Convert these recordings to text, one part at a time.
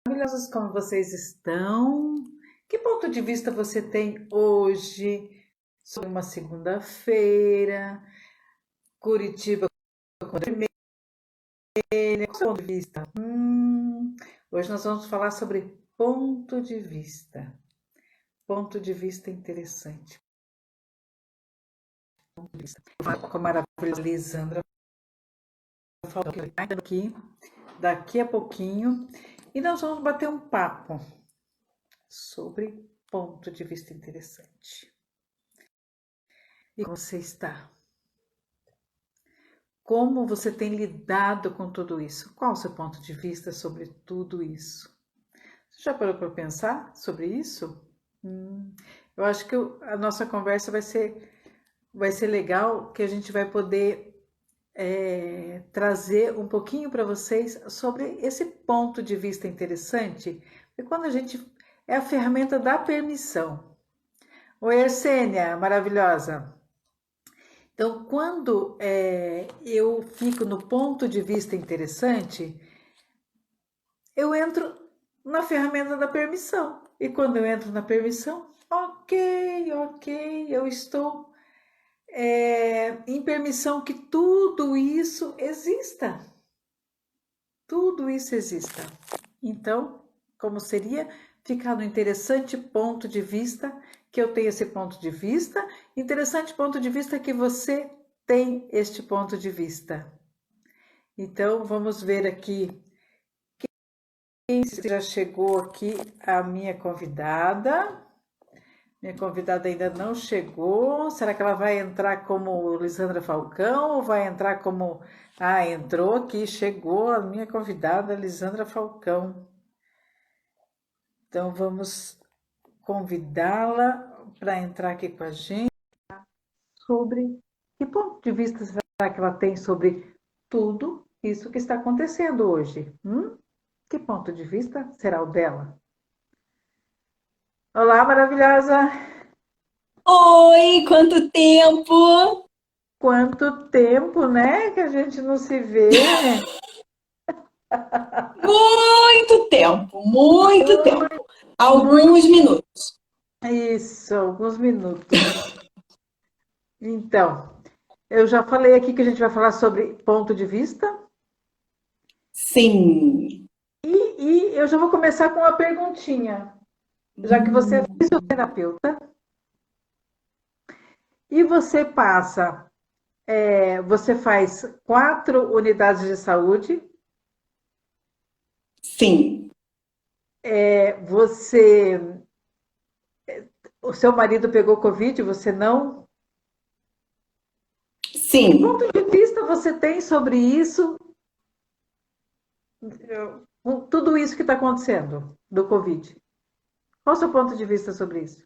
Maravilhosos, como vocês estão? Que ponto de vista você tem hoje sobre uma segunda-feira, Curitiba com vermelha? Qual é o seu ponto de vista? Hoje nós vamos falar sobre ponto de vista. Ponto de vista interessante. Ponto de vista. Eu vou falar com a maravilhosa Lisandra aqui, daqui a pouquinho, e nós vamos bater um papo sobre ponto de vista interessante. E como você está? Como você tem lidado com tudo isso? Qual o seu ponto de vista sobre tudo isso? Você já parou para pensar sobre isso? Eu acho que a nossa conversa vai ser legal, que a gente vai poder trazer um pouquinho para vocês sobre esse ponto de vista interessante. E quando a gente é a ferramenta da permissão. Oi, Arsênia, maravilhosa. Então, quando eu fico no ponto de vista interessante, eu entro na ferramenta da permissão. E quando eu entro na permissão, ok, eu estou em permissão que tudo isso exista. Tudo isso exista. Então, como seria ficar no interessante ponto de vista, que eu tenho esse ponto de vista, interessante ponto de vista que você tem este ponto de vista. Então, vamos ver aqui quem já chegou aqui, a minha convidada. Minha convidada ainda não chegou. Será que ela vai entrar como Lisandra Falcão ou vai entrar como... Ah, entrou aqui, chegou a minha convidada, Lisandra Falcão. Então, vamos convidá-la para entrar aqui com a gente sobre que ponto de vista será que ela tem sobre tudo isso que está acontecendo hoje. Que ponto de vista será o dela? Olá, maravilhosa! Oi, quanto tempo! Quanto tempo, né, que a gente não se vê? Muito tempo, muito tempo. Alguns minutos. Isso, alguns minutos. Então, eu já falei aqui que a gente vai falar sobre ponto de vista. Sim. E eu já vou começar com uma perguntinha. Já que você é fisioterapeuta e você você faz 4 unidades de saúde. Sim. O seu marido pegou Covid, você não? Sim. Que ponto de vista você tem sobre isso? Tudo isso que está acontecendo do Covid. Qual o seu ponto de vista sobre isso?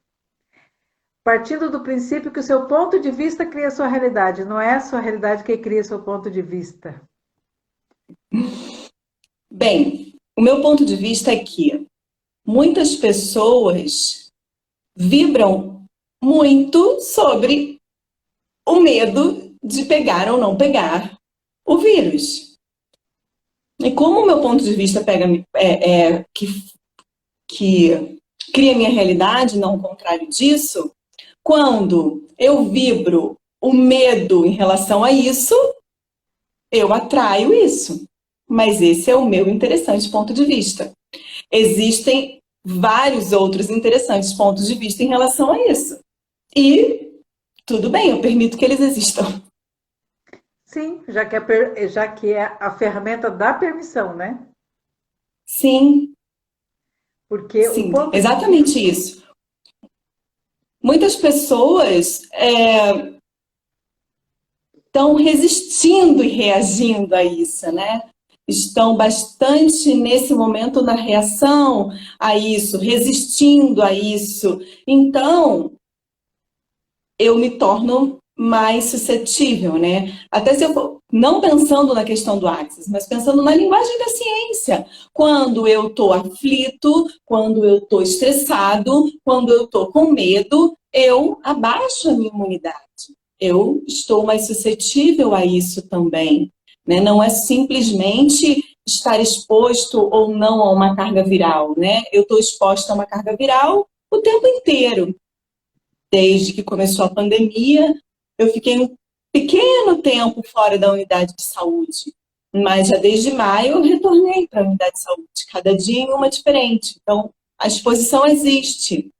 Partindo do princípio que o seu ponto de vista cria a sua realidade, não é a sua realidade que cria seu ponto de vista. Bem, o meu ponto de vista é que muitas pessoas vibram muito sobre o medo de pegar ou não pegar o vírus. E como o meu ponto de vista que cria minha realidade, não o contrário disso, quando eu vibro o medo em relação a isso, eu atraio isso. Mas esse é o meu interessante ponto de vista. Existem vários outros interessantes pontos de vista em relação a isso. E tudo bem, eu permito que eles existam. Sim, já que é a ferramenta da permissão, né? Sim. Porque o Sim, ponto exatamente isso. Muitas pessoas estão resistindo e reagindo a isso, né? Estão bastante nesse momento na reação a isso, resistindo a isso. Então, eu me torno mais suscetível, né? Até se eu for, não pensando na questão do Axis, mas pensando na linguagem da ciência. Quando eu estou aflito, quando eu estou estressado, quando eu estou com medo, eu abaixo a minha imunidade. Eu estou mais suscetível a isso também, né? Não é simplesmente estar exposto ou não a uma carga viral, né? Eu estou exposta a uma carga viral o tempo inteiro. Desde que começou a pandemia, eu fiquei um pequeno tempo fora da unidade de saúde, mas já desde maio eu retornei para a unidade de saúde, cada dia em uma diferente. Então, a exposição existe.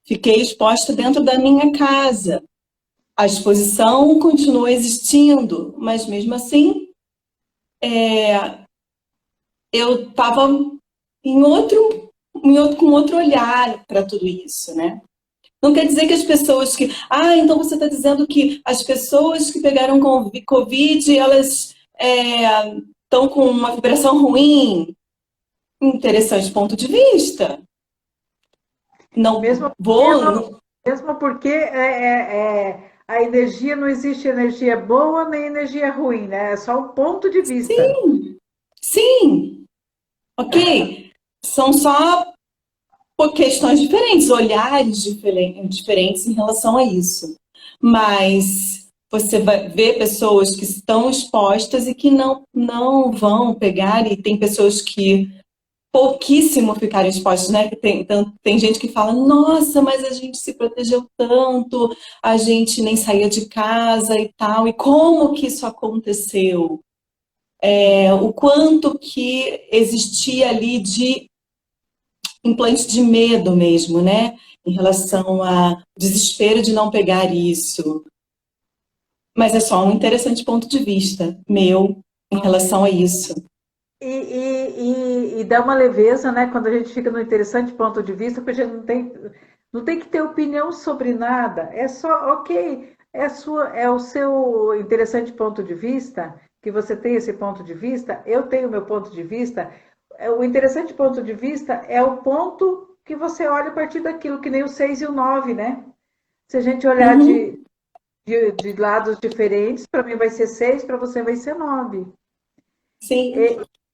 Fiquei exposta dentro da minha casa. A exposição continua existindo, mas mesmo assim, eu estava com outro olhar para tudo isso, né? Não quer dizer que as pessoas que... então você está dizendo que as pessoas que pegaram Covid, elas estão com uma vibração ruim. Interessante ponto de vista. Não vou... Mesmo porque a energia, não existe energia boa nem energia ruim, né? É só um ponto de vista. Sim. Ok. São só por questões diferentes, olhares diferentes em relação a isso. Mas você vai ver pessoas que estão expostas e que não vão pegar, e tem pessoas que pouquíssimo ficaram expostas, né? Tem gente que fala, nossa, mas a gente se protegeu tanto, a gente nem saía de casa e tal, e como que isso aconteceu? O quanto que existia ali de implante de medo mesmo, né? Em relação ao desespero de não pegar isso. Mas é só um interessante ponto de vista meu em relação a isso. E dá uma leveza, né? Quando a gente fica no interessante ponto de vista, porque a gente não tem que ter opinião sobre nada. É só, ok, é o seu interessante ponto de vista, que você tem esse ponto de vista, eu tenho o meu ponto de vista. O interessante ponto de vista é o ponto que você olha a partir daquilo, que nem o 6 e o 9, né? Se a gente olhar de lados diferentes, para mim vai ser 6, para você vai ser 9. Sim.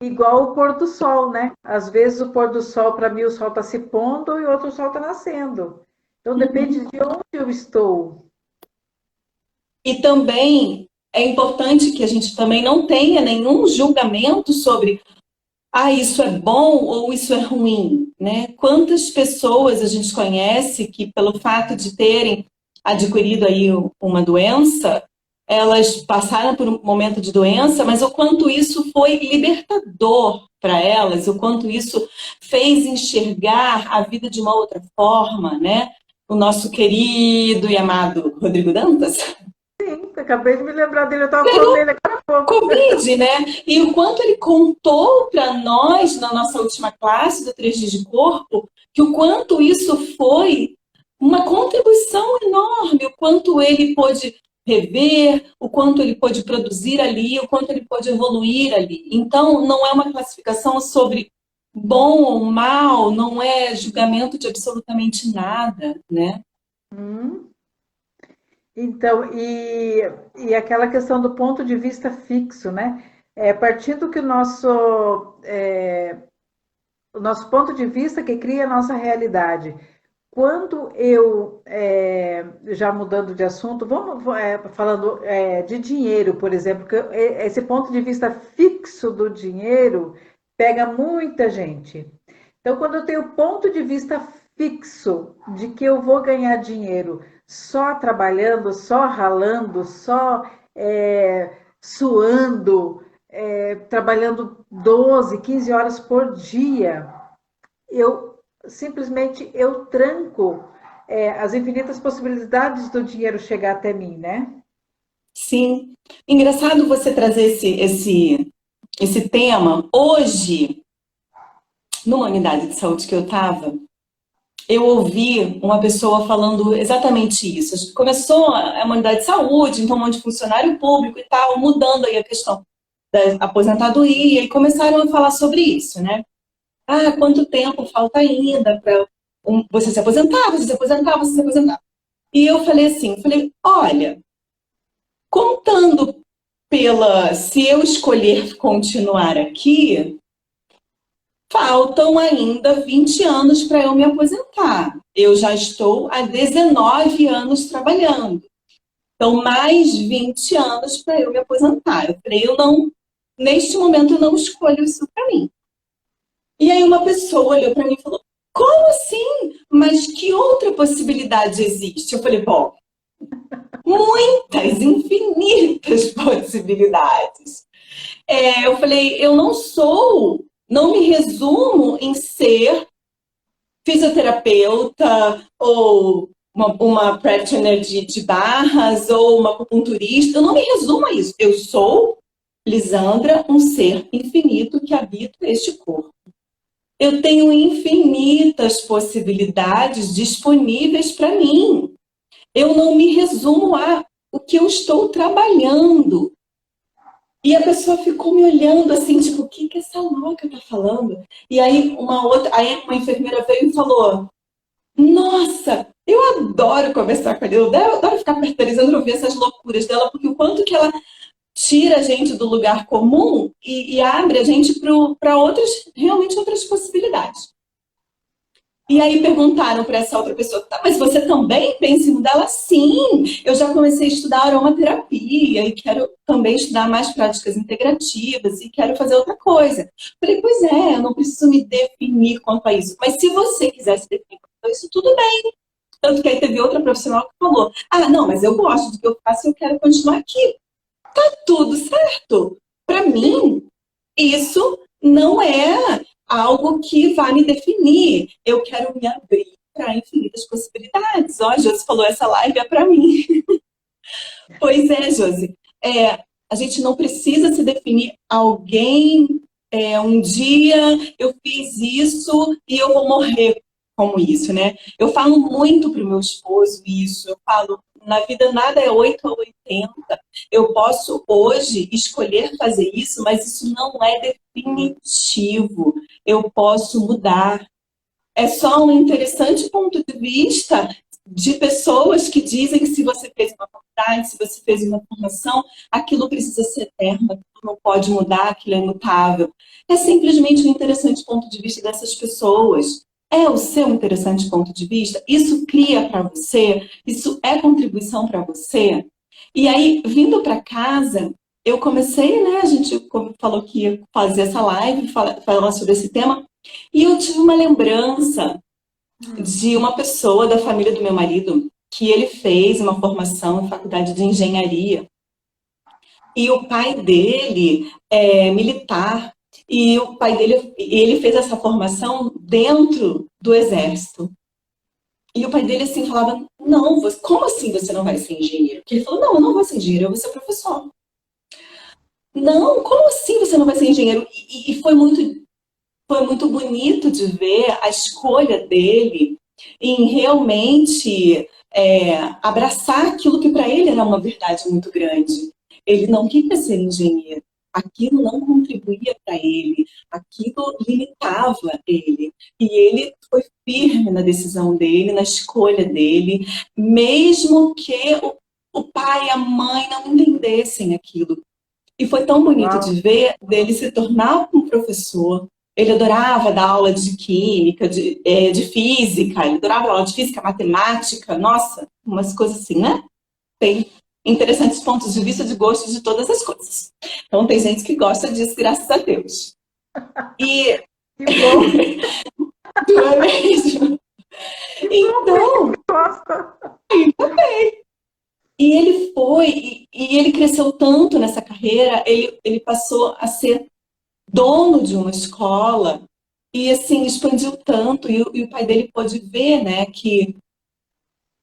Igual o pôr do sol, né? Às vezes o pôr do sol, para mim, o sol está se pondo e o outro sol está nascendo. Então depende de onde eu estou. E também é importante que a gente também não tenha nenhum julgamento sobre isso é bom ou isso é ruim, né? Quantas pessoas a gente conhece que, pelo fato de terem adquirido aí uma doença, elas passaram por um momento de doença, mas o quanto isso foi libertador para elas, o quanto isso fez enxergar a vida de uma outra forma, né? O nosso querido e amado Rodrigo Dantas. Sim, acabei de me lembrar dele, eu estava falando dele agora há pouco. Covid, né? E o quanto ele contou para nós, na nossa última classe do 3 dias de corpo, que o quanto isso foi uma contribuição enorme, o quanto ele pôde rever, o quanto ele pôde produzir ali, o quanto ele pôde evoluir ali. Então, não é uma classificação sobre bom ou mal, não é julgamento de absolutamente nada, né? Então, e aquela questão do ponto de vista fixo, né? Partindo que o nosso ponto de vista que cria a nossa realidade. Quando eu, já mudando de assunto, vamos falando de dinheiro, por exemplo, que esse ponto de vista fixo do dinheiro pega muita gente. Então, quando eu tenho ponto de vista fixo de que eu vou ganhar dinheiro só trabalhando, só ralando, só suando, trabalhando 12, 15 horas por dia, eu simplesmente tranco as infinitas possibilidades do dinheiro chegar até mim, né? Sim. Engraçado você trazer esse tema. Hoje, numa unidade de saúde que eu estava, eu ouvi uma pessoa falando exatamente isso. Começou a unidade de saúde, então um monte de funcionário público e tal, mudando aí a questão da aposentadoria, e começaram a falar sobre isso, né? Quanto tempo falta ainda para você se aposentar, você se aposentar, você se aposentar. E eu falei assim, olha, contando se eu escolher continuar aqui, faltam ainda 20 anos para eu me aposentar. Eu já estou há 19 anos trabalhando. Então, mais 20 anos para eu me aposentar. Eu falei, eu neste momento eu não escolho isso para mim. E aí uma pessoa olhou para mim e falou, como assim? Mas que outra possibilidade existe? Eu falei, bom, muitas, infinitas possibilidades. Eu falei, eu não me resumo em ser fisioterapeuta ou uma practitioner de barras ou uma acupunturista. Eu não me resumo a isso. Eu sou, Lisandra, um ser infinito que habita este corpo. Eu tenho infinitas possibilidades disponíveis para mim. Eu não me resumo a o que eu estou trabalhando. E a pessoa ficou me olhando assim, tipo, o que essa louca tá falando? E aí uma enfermeira veio e falou, nossa, eu adoro conversar com ela, eu adoro ficar perturbando, ouvir essas loucuras dela, porque o quanto que ela tira a gente do lugar comum e abre a gente para realmente outras possibilidades. E aí perguntaram para essa outra pessoa, tá, mas você também pensa em mudar? Ela, sim, eu já comecei a estudar aromaterapia e quero também estudar mais práticas integrativas e quero fazer outra coisa. Falei, pois é, eu não preciso me definir quanto a isso, mas se você quiser se definir quanto a isso, tudo bem. Tanto que aí teve outra profissional que falou, não, mas eu gosto do que eu faço e eu quero continuar aqui. Tá tudo certo. Para mim, isso não é algo que vai me definir. Eu quero me abrir para infinitas possibilidades. Ó, Josi falou, essa live é para mim. Pois é, Josi. A gente não precisa se definir alguém. Um dia eu fiz isso e eu vou morrer como isso, né? Eu falo muito para o meu esposo isso. Eu falo, na vida nada é 8 ou 80. Eu posso hoje escolher fazer isso, mas isso não é definitivo. Eu posso mudar. É só um interessante ponto de vista de pessoas que dizem que se você fez uma faculdade, se você fez uma formação, aquilo precisa ser eterno, aquilo não pode mudar, aquilo é imutável. É simplesmente um interessante ponto de vista dessas pessoas. É o seu interessante ponto de vista? Isso cria para você? Isso é contribuição para você? E aí, vindo para casa, eu comecei, né? A gente falou que ia fazer essa live, falar sobre esse tema, e eu tive uma lembrança de uma pessoa da família do meu marido, que ele fez uma formação em faculdade de engenharia. E o pai dele é militar. E o pai dele, ele fez essa formação dentro do exército. E o pai dele, assim, falava, não, como assim você não vai ser engenheiro? Porque ele falou, não, eu não vou ser engenheiro, eu vou ser professor. Não, como assim você não vai ser engenheiro? E foi muito bonito de ver a escolha dele em realmente abraçar aquilo que para ele era uma verdade muito grande. Ele não queria ser engenheiro. Aquilo não contribuía para ele, aquilo limitava ele. E ele foi firme na decisão dele, na escolha dele, mesmo que o pai e a mãe não entendessem aquilo. E foi tão bonito Uau. de ver dele se tornar um professor. Ele adorava dar aula de química, de física, ele adorava dar aula de física, matemática, nossa, umas coisas assim, né? Tem interessantes pontos de vista de gosto de todas as coisas. Então tem gente que gosta disso, graças a Deus. E Que bom. não é mesmo? Então, Gosta. e ele foi, e ele cresceu tanto nessa carreira, ele passou a ser dono de uma escola e assim expandiu tanto, e o pai dele pôde ver, né, que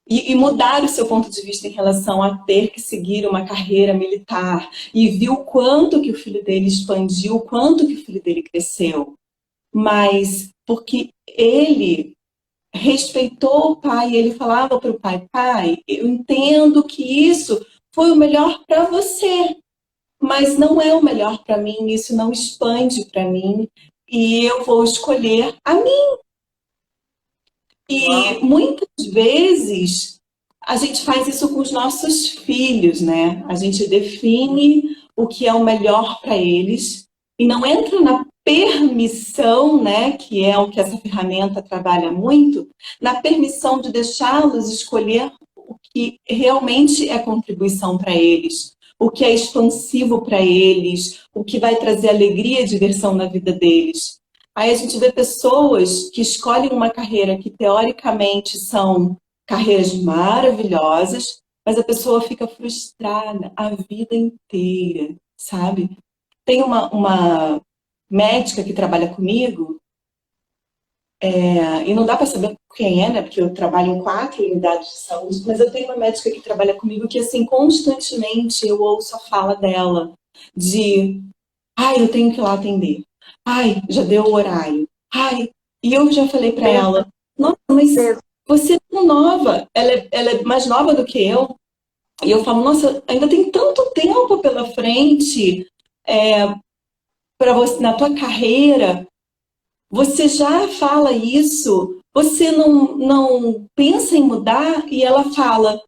e mudar o seu ponto de vista em relação a ter que seguir uma carreira militar, e viu o quanto que o filho dele expandiu, o quanto que o filho dele cresceu, mas porque ele respeitou o pai, ele falava para o pai, pai, eu entendo que isso foi o melhor para você, mas não é o melhor para mim, isso não expande para mim, e eu vou escolher a mim. E Uau. muitas vezes a gente faz isso com os nossos filhos, né? A gente define o que é o melhor para eles e não entra na permissão, né, que é o que essa ferramenta trabalha muito, na permissão de deixá-los escolher o que realmente é contribuição para eles. o que é expansivo para eles, o que vai trazer alegria e diversão na vida deles. Aí a gente vê pessoas que escolhem uma carreira que teoricamente são carreiras maravilhosas, mas a pessoa fica frustrada a vida inteira, sabe? Tem uma médica que trabalha comigo, e não dá para saber quem é, né? Porque eu trabalho em 4 unidades de saúde, mas eu tenho uma médica que trabalha comigo que, assim, constantemente eu ouço a fala dela de, ai, eu tenho que ir lá atender. Ai, já deu o horário. Ai, e eu já falei para Peso, ela, nossa, mas peso. você é tão nova, ela é mais nova do que eu, e eu falo, nossa, ainda tem tanto tempo pela frente para você na tua carreira. Você já fala isso? Você não pensa em mudar? E ela fala,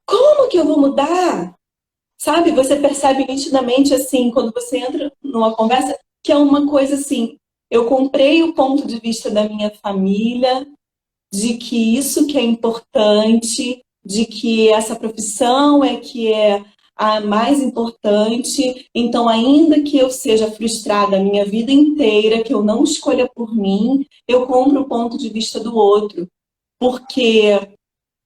como que eu vou mudar? Sabe? Você percebe nitidamente, assim, quando você entra numa conversa, que é uma coisa assim, eu comprei o ponto de vista da minha família, de que isso que é importante, de que essa profissão é que é a mais importante. Então, ainda que eu seja frustrada a minha vida inteira, que eu não escolha por mim, eu compro o ponto de vista do outro, porque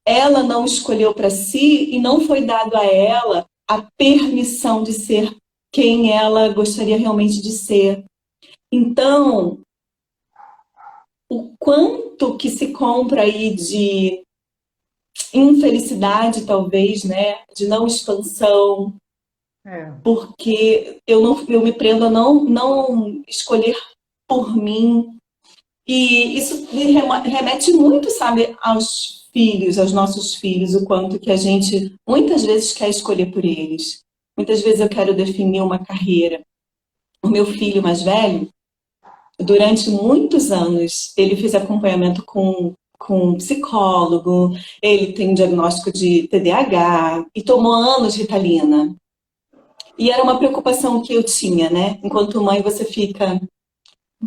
ela não escolheu para si e não foi dado a ela a permissão de ser quem ela gostaria realmente de ser. Então, o quanto que se compra aí de infelicidade, talvez, né? De não expansão, É. porque eu me prendo a não escolher por mim. E isso me remete muito, sabe, aos filhos, aos nossos filhos, o quanto que a gente muitas vezes quer escolher por eles. Muitas vezes eu quero definir uma carreira. O meu filho mais velho, durante muitos anos, ele fez acompanhamento com um psicólogo, ele tem um diagnóstico de TDAH e tomou anos Ritalina. E era uma preocupação que eu tinha, né? Enquanto mãe, você fica,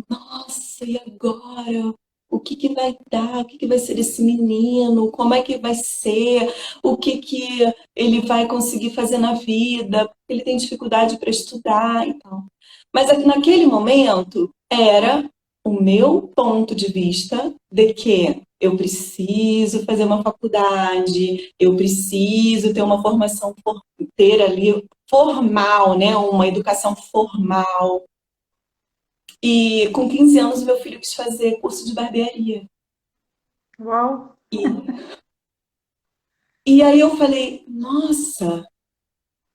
nossa, e agora? O que que vai dar? O que que vai ser esse menino? Como é que vai ser? O que que ele vai conseguir fazer na vida? Ele tem dificuldade para estudar e tal. Mas naquele momento era o meu ponto de vista de que eu preciso fazer uma faculdade, eu preciso ter uma formação, ter ali formal, né? Uma educação formal. E com 15 anos, meu filho quis fazer curso de barbearia. Uau! E, e aí eu falei, nossa,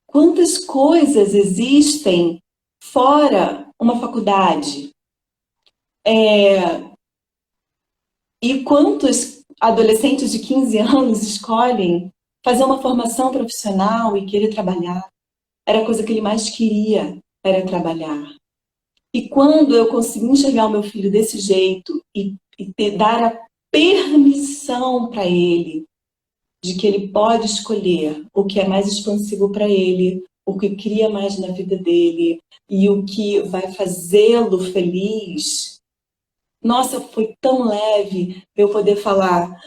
quantas coisas existem fora uma faculdade? E quantos adolescentes de 15 anos escolhem fazer uma formação profissional e querer trabalhar? Era a coisa que ele mais queria, era trabalhar. E quando eu consegui enxergar o meu filho desse jeito dar a permissão para ele de que ele pode escolher o que é mais expansivo para ele, o que cria mais na vida dele e o que vai fazê-lo feliz. Nossa, foi tão leve eu poder falar,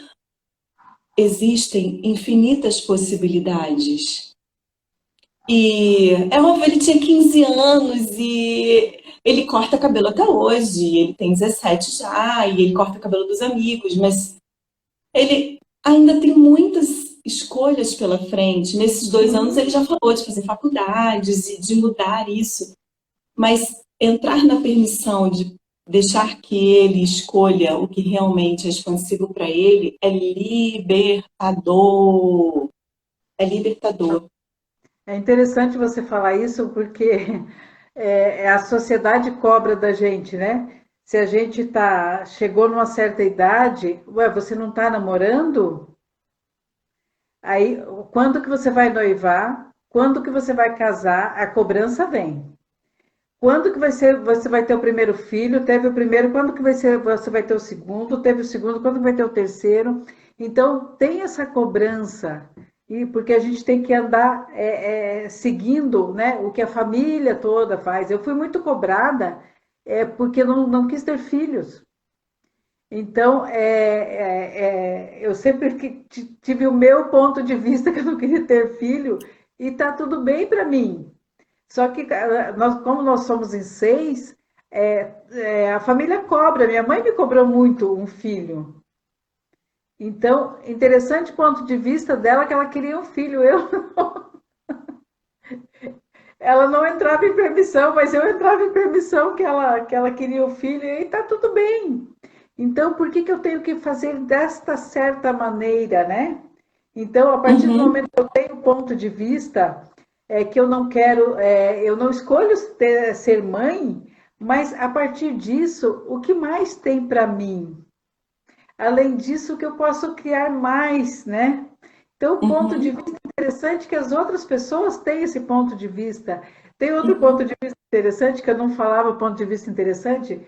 existem infinitas possibilidades. E é óbvio, ele tinha 15 anos e ele corta cabelo até hoje, ele tem 17 já, e ele corta cabelo dos amigos, mas ele ainda tem muitas escolhas pela frente. Nesses 2 anos ele já falou de fazer faculdades e de mudar isso. Mas entrar na permissão de deixar que ele escolha o que realmente é expansivo para ele é libertador. É libertador. É interessante você falar isso porque a sociedade cobra da gente, né? Se a gente chegou numa certa idade, ué, você não está namorando? Aí, quando que você vai noivar? Quando que você vai casar? A cobrança vem. Quando que vai ser, você vai ter o primeiro filho? Teve o primeiro, quando que vai ser, você vai ter o segundo? Teve o segundo, quando vai ter o terceiro? Então, tem essa cobrança, e porque a gente tem que andar seguindo, né, o que a família toda faz. Eu fui muito cobrada porque não quis ter filhos. Então, eu sempre tive o meu ponto de vista que eu não queria ter filho, e tá tudo bem para mim. Só que nós, como nós somos em 6, a família cobra. Minha mãe me cobrou muito um filho. Então, interessante ponto de vista dela que ela queria um filho. Ela não entrava em permissão, mas eu entrava em permissão que ela queria um filho e tá tudo bem. Então, por que eu tenho que fazer desta certa maneira, né? Então, a partir do Uhum, momento que eu tenho ponto de vista, que eu não quero, eu não escolho ser mãe, mas a partir disso, o que mais tem para mim? Além disso, que eu posso criar mais, né? Então, o ponto de uhum, vista interessante é que as outras pessoas têm esse ponto de vista. Tem outro ponto de vista interessante, que eu não falava ponto de vista interessante.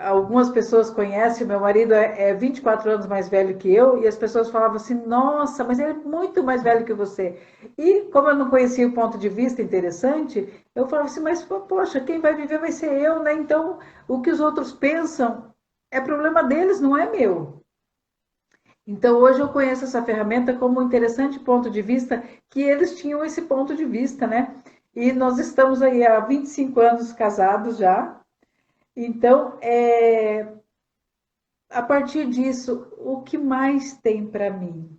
Algumas pessoas conhecem, meu marido é 24 anos mais velho que eu, e as pessoas falavam assim, nossa, mas ele é muito mais velho que você. E como eu não conhecia o ponto de vista interessante, eu falava assim, mas poxa, quem vai viver vai ser eu, né? Então, o que os outros pensam é problema deles, não é meu. Então, hoje eu conheço essa ferramenta como um interessante ponto de vista, que eles tinham esse ponto de vista, né? E nós estamos aí há 25 anos casados já. Então, a partir disso, o que mais tem para mim?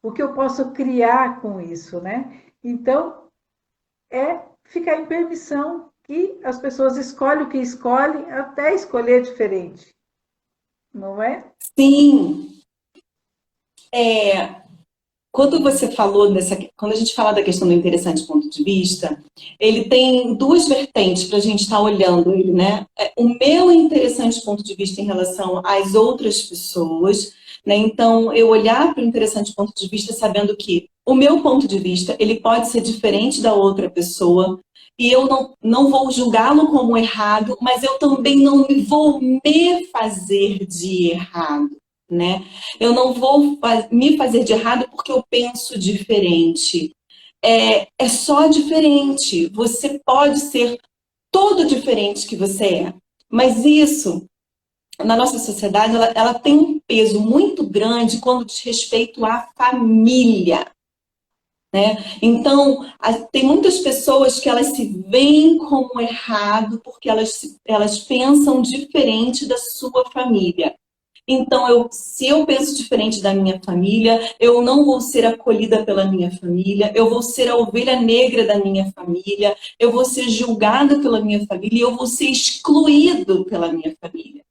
O que eu posso criar com isso, né? Então, é ficar em permissão que as pessoas escolhem o que escolhem, até escolher diferente, não é? sim. Quando você falou quando a gente fala da questão do interessante ponto de vista, ele tem duas vertentes para a gente estar olhando ele, né? O meu interessante ponto de vista em relação às outras pessoas, né? Então, eu olhar para o interessante ponto de vista sabendo que o meu ponto de vista, ele pode ser diferente da outra pessoa, e eu não vou julgá-lo como errado, mas eu também não vou me fazer de errado, né? Eu não vou me fazer de errado porque eu penso diferente. É só diferente. Você pode ser todo diferente que você é. Mas isso, na nossa sociedade, ela tem um peso muito grande quando diz respeito à família. Né? Então, tem muitas pessoas que elas se veem como errado porque elas pensam diferente da sua família. Então, se eu penso diferente da minha família, eu não vou ser acolhida pela minha família, eu vou ser a ovelha negra da minha família, eu vou ser julgada pela minha família, eu vou ser excluído pela minha família.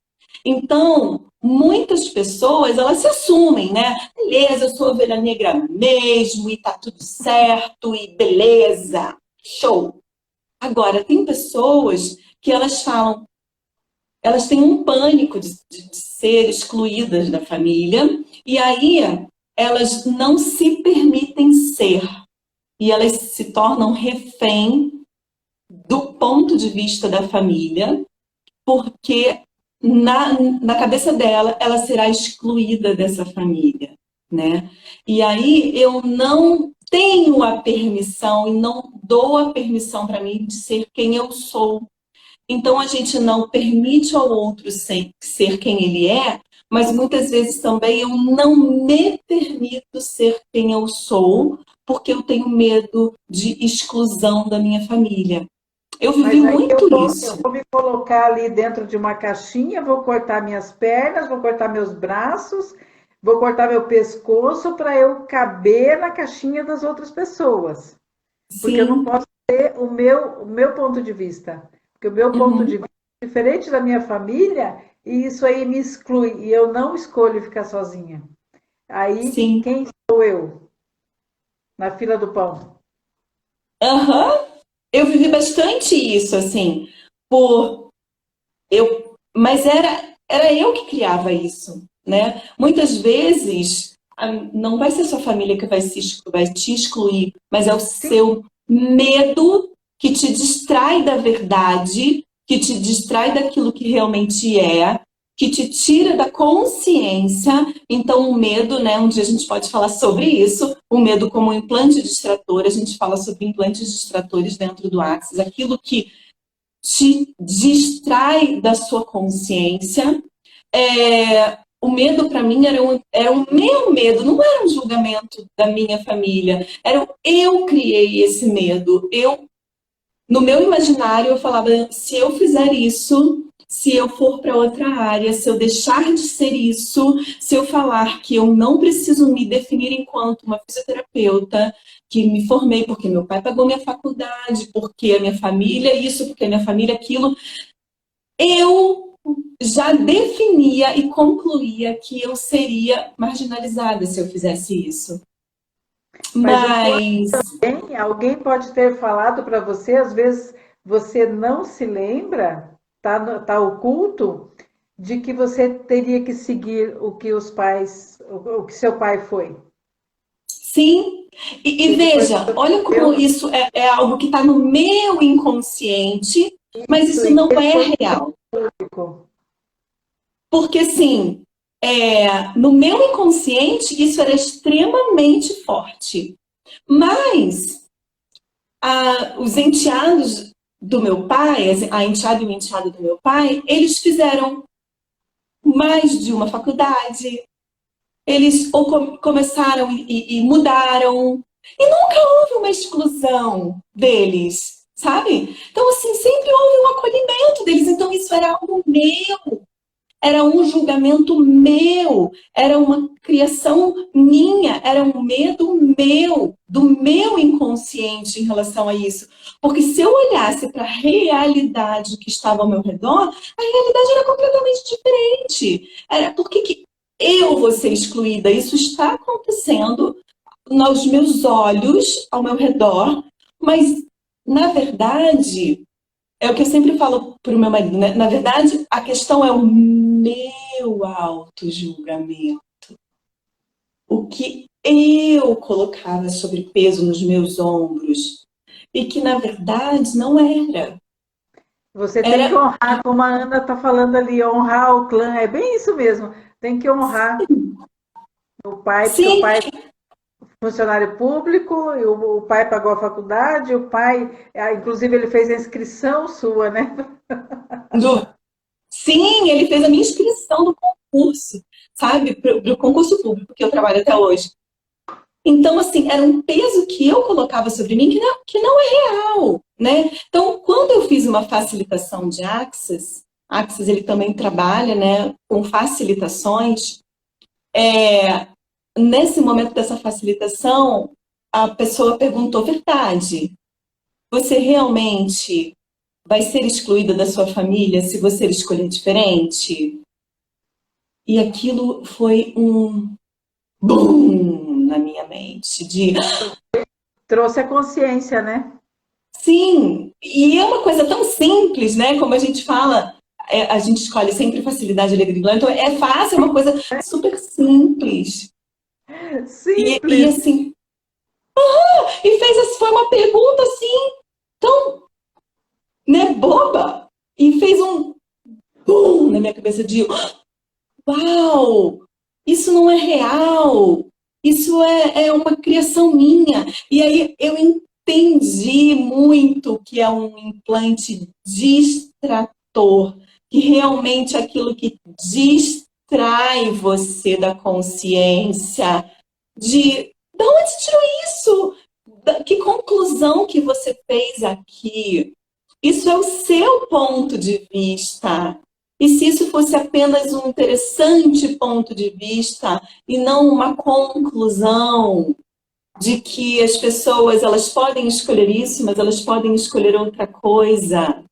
Então, muitas pessoas, elas se assumem, né? Beleza, eu sou ovelha negra mesmo, e tá tudo certo, e beleza, show. Agora, tem pessoas que elas falam, elas têm um pânico de ser excluídas da família, e aí elas não se permitem ser, e elas se tornam refém do ponto de vista da família, porque na cabeça dela, ela será excluída dessa família, né? E aí eu não tenho a permissão e não dou a permissão para mim de ser quem eu sou. Então, a gente não permite ao outro ser quem ele é, mas muitas vezes também eu não me permito ser quem eu sou, porque eu tenho medo de exclusão da minha família. Eu vivi Mas aí eu muito vou, eu isso. vou me colocar ali dentro de uma caixinha, vou cortar minhas pernas, vou cortar meus braços, vou cortar meu pescoço para eu caber na caixinha das outras pessoas. Porque eu não Sim. posso ter o meu ponto de vista. Porque o meu ponto de Uhum. vista é diferente da minha família e isso aí me exclui. E eu não escolho ficar sozinha. Aí, Sim. quem sou eu na fila do pão? Aham. Eu vivi bastante isso, assim, por mas era eu que criava isso, né? Muitas vezes não vai ser sua família que vai te excluir, mas é o Sim, seu medo que te distrai da verdade, que te distrai daquilo que realmente é, que te tira da consciência. Então, o medo, né? Um dia a gente pode falar sobre isso, o medo como um implante distrator, a gente fala sobre implantes distratores dentro do Axis, aquilo que te distrai da sua consciência. o medo para mim era o meu medo, não era um julgamento da minha família. Eu criei esse medo. No meu imaginário, eu falava, se eu fizer isso, se eu for para outra área, se eu deixar de ser isso, se eu falar que eu não preciso me definir enquanto uma fisioterapeuta, que me formei porque meu pai pagou minha faculdade, porque a minha família isso, porque a minha família aquilo, eu já definia e concluía que eu seria marginalizada se eu fizesse isso. Mas o pior Mas, alguém pode ter falado para você, às vezes você não se lembra, tá oculto, de que você teria que seguir o que os pais, o que seu pai foi. sim, e E depois veja, olha como eu, isso é algo que está no meu inconsciente, mas isso e não ele é foi real. público. Porque, assim, no meu inconsciente, isso era extremamente forte. Mas os enteados do meu pai, a enteada e o enteado do meu pai, eles fizeram mais de uma faculdade, eles começaram e mudaram, e nunca houve uma exclusão deles, sabe? Então, assim, sempre houve um acolhimento deles, então isso era algo meu. Era um julgamento meu, era uma criação minha, era um medo meu, do meu inconsciente em relação a isso. Porque se eu olhasse para a realidade que estava ao meu redor, a realidade era completamente diferente. Era por que eu vou ser excluída? Isso está acontecendo nos meus olhos, ao meu redor, mas na verdade é o que eu sempre falo para o meu marido, né? Na verdade, a questão é o meu auto-julgamento. O que eu colocava sobre peso nos meus ombros. E que, na verdade, não era. Você tem que Era, honrar, como a Ana está falando ali, honrar o clã. É bem isso mesmo. Tem que honrar o pai, porque o sim, pai funcionário público, e o pai pagou a faculdade, o pai, inclusive ele fez a inscrição sua, né? do, sim, ele fez a minha inscrição no concurso, sabe? Para o concurso público que eu trabalho até hoje. Então, assim, era um peso que eu colocava sobre mim que não é real, né? Então, quando eu fiz uma facilitação de Access ele também trabalha, né, com facilitações, nesse momento dessa facilitação, a pessoa perguntou, verdade, você realmente vai ser excluída da sua família se você escolher diferente? E aquilo foi um boom na minha mente, de Trouxe a consciência, né? sim, e é uma coisa tão simples, né? Como a gente fala, a gente escolhe sempre facilidade, alegria e glória, então é fácil, é uma coisa super simples. E Simples. assim, foi uma pergunta assim, tão, né, boba, e fez um boom na minha cabeça de uau, isso não é real, isso é uma criação minha. E aí eu entendi muito que é um implante distrator, que realmente é aquilo que distrai você da consciência, de onde tirou isso? Que conclusão que você fez aqui? Isso é o seu ponto de vista. E se isso fosse apenas um interessante ponto de vista e não uma conclusão de que as pessoas elas podem escolher isso, mas elas podem escolher outra coisa.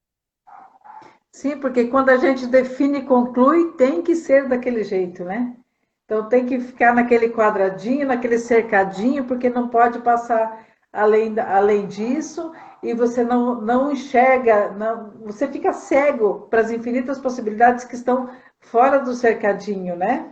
Sim, porque quando a gente define e conclui, tem que ser daquele jeito, né? Então tem que ficar naquele quadradinho, naquele cercadinho, porque não pode passar além disso, e você não enxerga, você fica cego para as infinitas possibilidades que estão fora do cercadinho, né?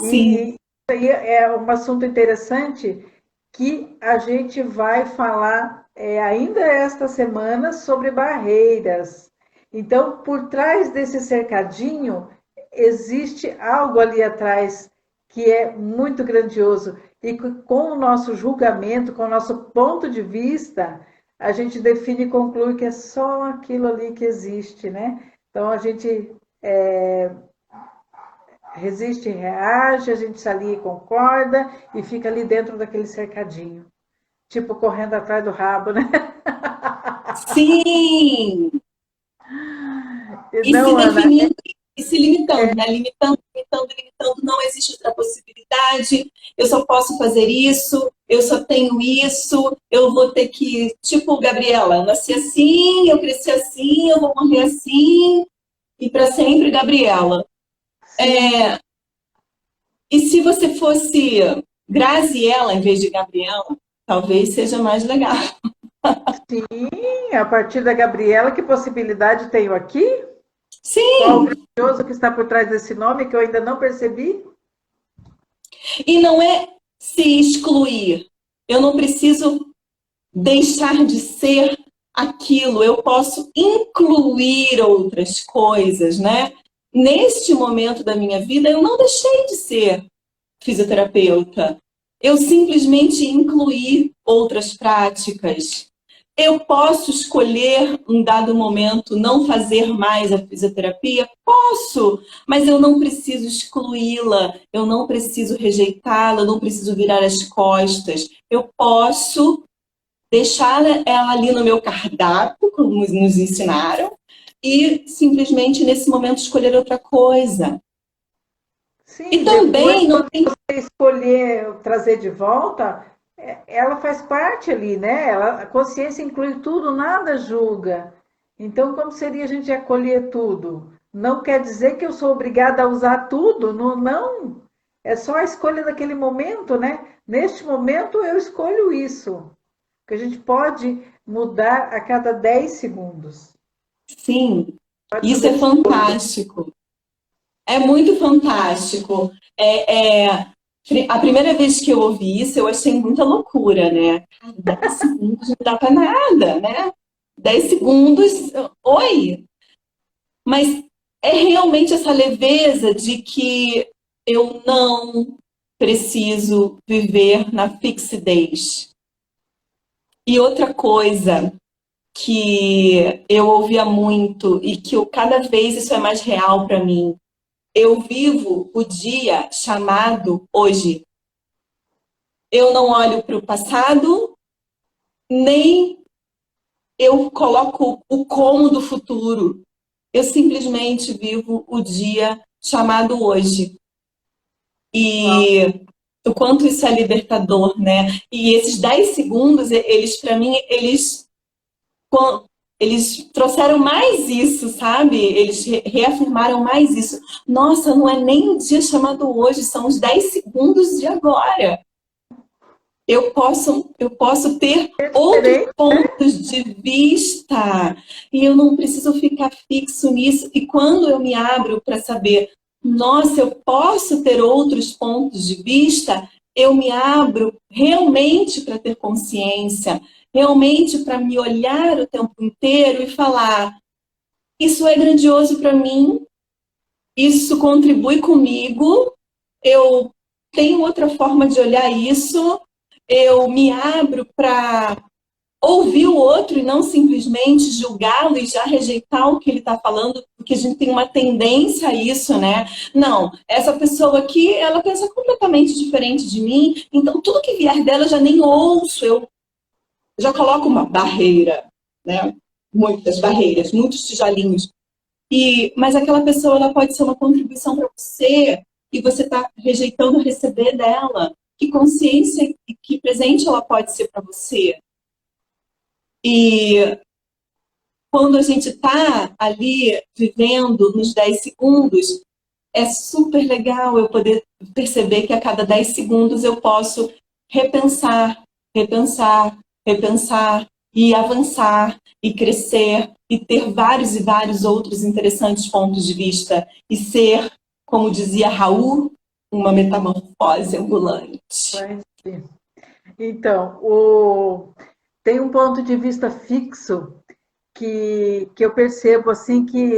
E Sim, aí é um assunto interessante que a gente vai falar ainda esta semana sobre barreiras. Então, por trás desse cercadinho, existe algo ali atrás que é muito grandioso. E com o nosso julgamento, com o nosso ponto de vista, a gente define e conclui que é só aquilo ali que existe, né? Então, a gente resiste e reage, a gente se alia e concorda e fica ali dentro daquele cercadinho. Tipo, correndo atrás do rabo, né? Sim! E se Não, Ana, definindo e se limitando, né? Limitando, limitando, limitando. Não existe outra possibilidade. Eu só posso fazer isso. Eu só tenho isso. Eu vou ter que, tipo, Gabriela, eu nasci assim, eu cresci assim, eu vou morrer assim e para sempre, Gabriela. sim, E se você fosse Graziella em vez de Gabriela, talvez seja mais legal. sim, a partir da Gabriela, que possibilidade tenho aqui? Qual o Sim, grandioso que está por trás desse nome que eu ainda não percebi? e não é se excluir. Eu não preciso deixar de ser aquilo, eu posso incluir outras coisas, né? Neste momento da minha vida, eu não deixei de ser fisioterapeuta. Eu simplesmente incluí outras práticas. Eu posso escolher, em dado momento, não fazer mais a fisioterapia? Posso, mas eu não preciso excluí-la, eu não preciso rejeitá-la, eu não preciso virar as costas. Eu posso deixar ela ali no meu cardápio, como nos ensinaram, e simplesmente nesse momento escolher outra coisa. E Sim, depois, também não quando tem. você escolher trazer de volta, ela faz parte ali, né? A consciência inclui tudo, nada julga. Então, como seria a gente acolher tudo? Não quer dizer que eu sou obrigada a usar tudo, não, não. É só a escolha daquele momento, né? Neste momento, eu escolho isso. Que a gente pode mudar a cada 10 segundos. Sim, Pode isso fazer é fantástico. É muito fantástico. A primeira vez que eu ouvi isso, eu achei muita loucura, né? 10 segundos não dá para nada, né? 10 segundos, oi! Mas é realmente essa leveza de que eu não preciso viver na fixidez. E outra coisa que eu ouvia muito e que cada vez isso é mais real para mim. Eu vivo o dia chamado hoje. Eu não olho para o passado, nem eu coloco o como do futuro. Eu simplesmente vivo o dia chamado hoje. uau. E o quanto isso é libertador, né? E esses 10 segundos, eles, para mim, eles trouxeram mais isso, sabe? Eles reafirmaram mais isso. Nossa, não é nem o dia chamado hoje, são os 10 segundos de agora. Eu posso ter outros Diferente, pontos de vista e eu não preciso ficar fixo nisso. E quando eu me abro para saber, nossa, eu posso ter outros pontos de vista, eu me abro realmente para ter consciência, realmente para me olhar o tempo inteiro e falar: isso é grandioso para mim, isso contribui comigo, eu tenho outra forma de olhar isso, eu me abro para ouvir o outro e não simplesmente julgá-lo e já rejeitar o que ele está falando, porque a gente tem uma tendência a isso, né? Não, essa pessoa aqui, ela pensa completamente diferente de mim, então tudo que vier dela eu já nem ouço, eu já coloco uma barreira, né? Muitas barreiras, muitos tijolinhos. Mas aquela pessoa ela pode ser uma contribuição para você e você está rejeitando receber dela. Que consciência e que presente ela pode ser para você? E quando a gente está ali vivendo nos 10 segundos, é super legal eu poder perceber que a cada 10 segundos eu posso repensar, repensar, repensar e avançar e crescer e ter vários e vários outros interessantes pontos de vista e ser, como dizia Raul, uma metamorfose ambulante. vai ser. Então, tem um ponto de vista fixo que eu percebo assim que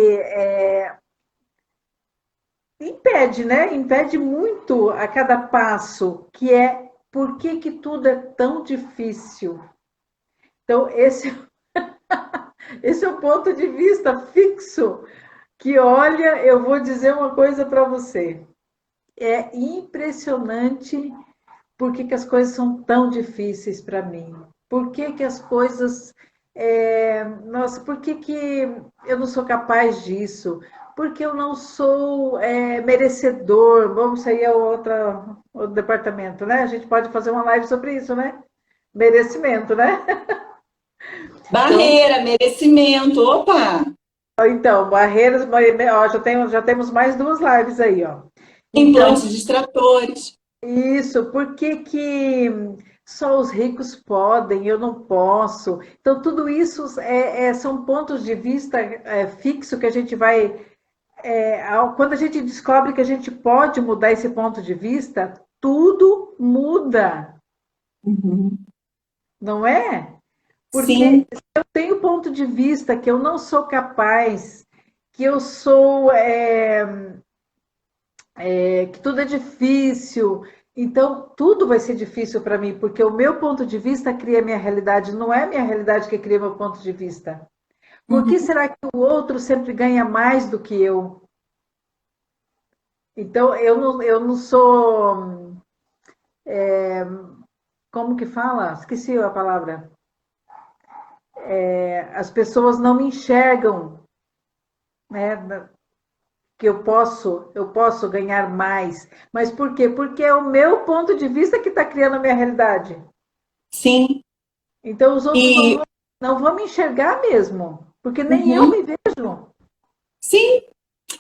impede, né? Impede muito a cada passo, que é por que, que tudo é tão difícil. Então, esse é o ponto de vista fixo que, olha, eu vou dizer uma coisa para você. É impressionante por que as coisas são tão difíceis para mim. Por que as coisas. Nossa, por que eu não sou capaz disso? Porque eu não sou merecedor. Vamos sair a outro departamento, né? A gente pode fazer uma live sobre isso, né? Merecimento, né? Então, Barreira, merecimento, opa! então barreiras, ó, já temos mais duas lives aí, ó. Então, Implantes distratores. isso, por que só os ricos podem, eu não posso? Então, tudo isso são pontos de vista fixo que a gente vai. Quando a gente descobre que a gente pode mudar esse ponto de vista, tudo muda, Uhum. não é? Porque Sim, se eu tenho ponto de vista que eu não sou capaz, que eu sou. Que tudo é difícil. Então, tudo vai ser difícil para mim, porque o meu ponto de vista cria a minha realidade, não é a minha realidade que cria meu ponto de vista. Por que uhum. será que o outro sempre ganha mais do que eu? Então, eu não sou. Como que fala? Esqueci a palavra. As pessoas não me enxergam, né? Que eu posso ganhar mais. Mas por quê? Porque é o meu ponto de vista que está criando a minha realidade. Sim. Então os outros não E vão, não vão me enxergar mesmo, porque nem eu uhum. me vejo. Sim,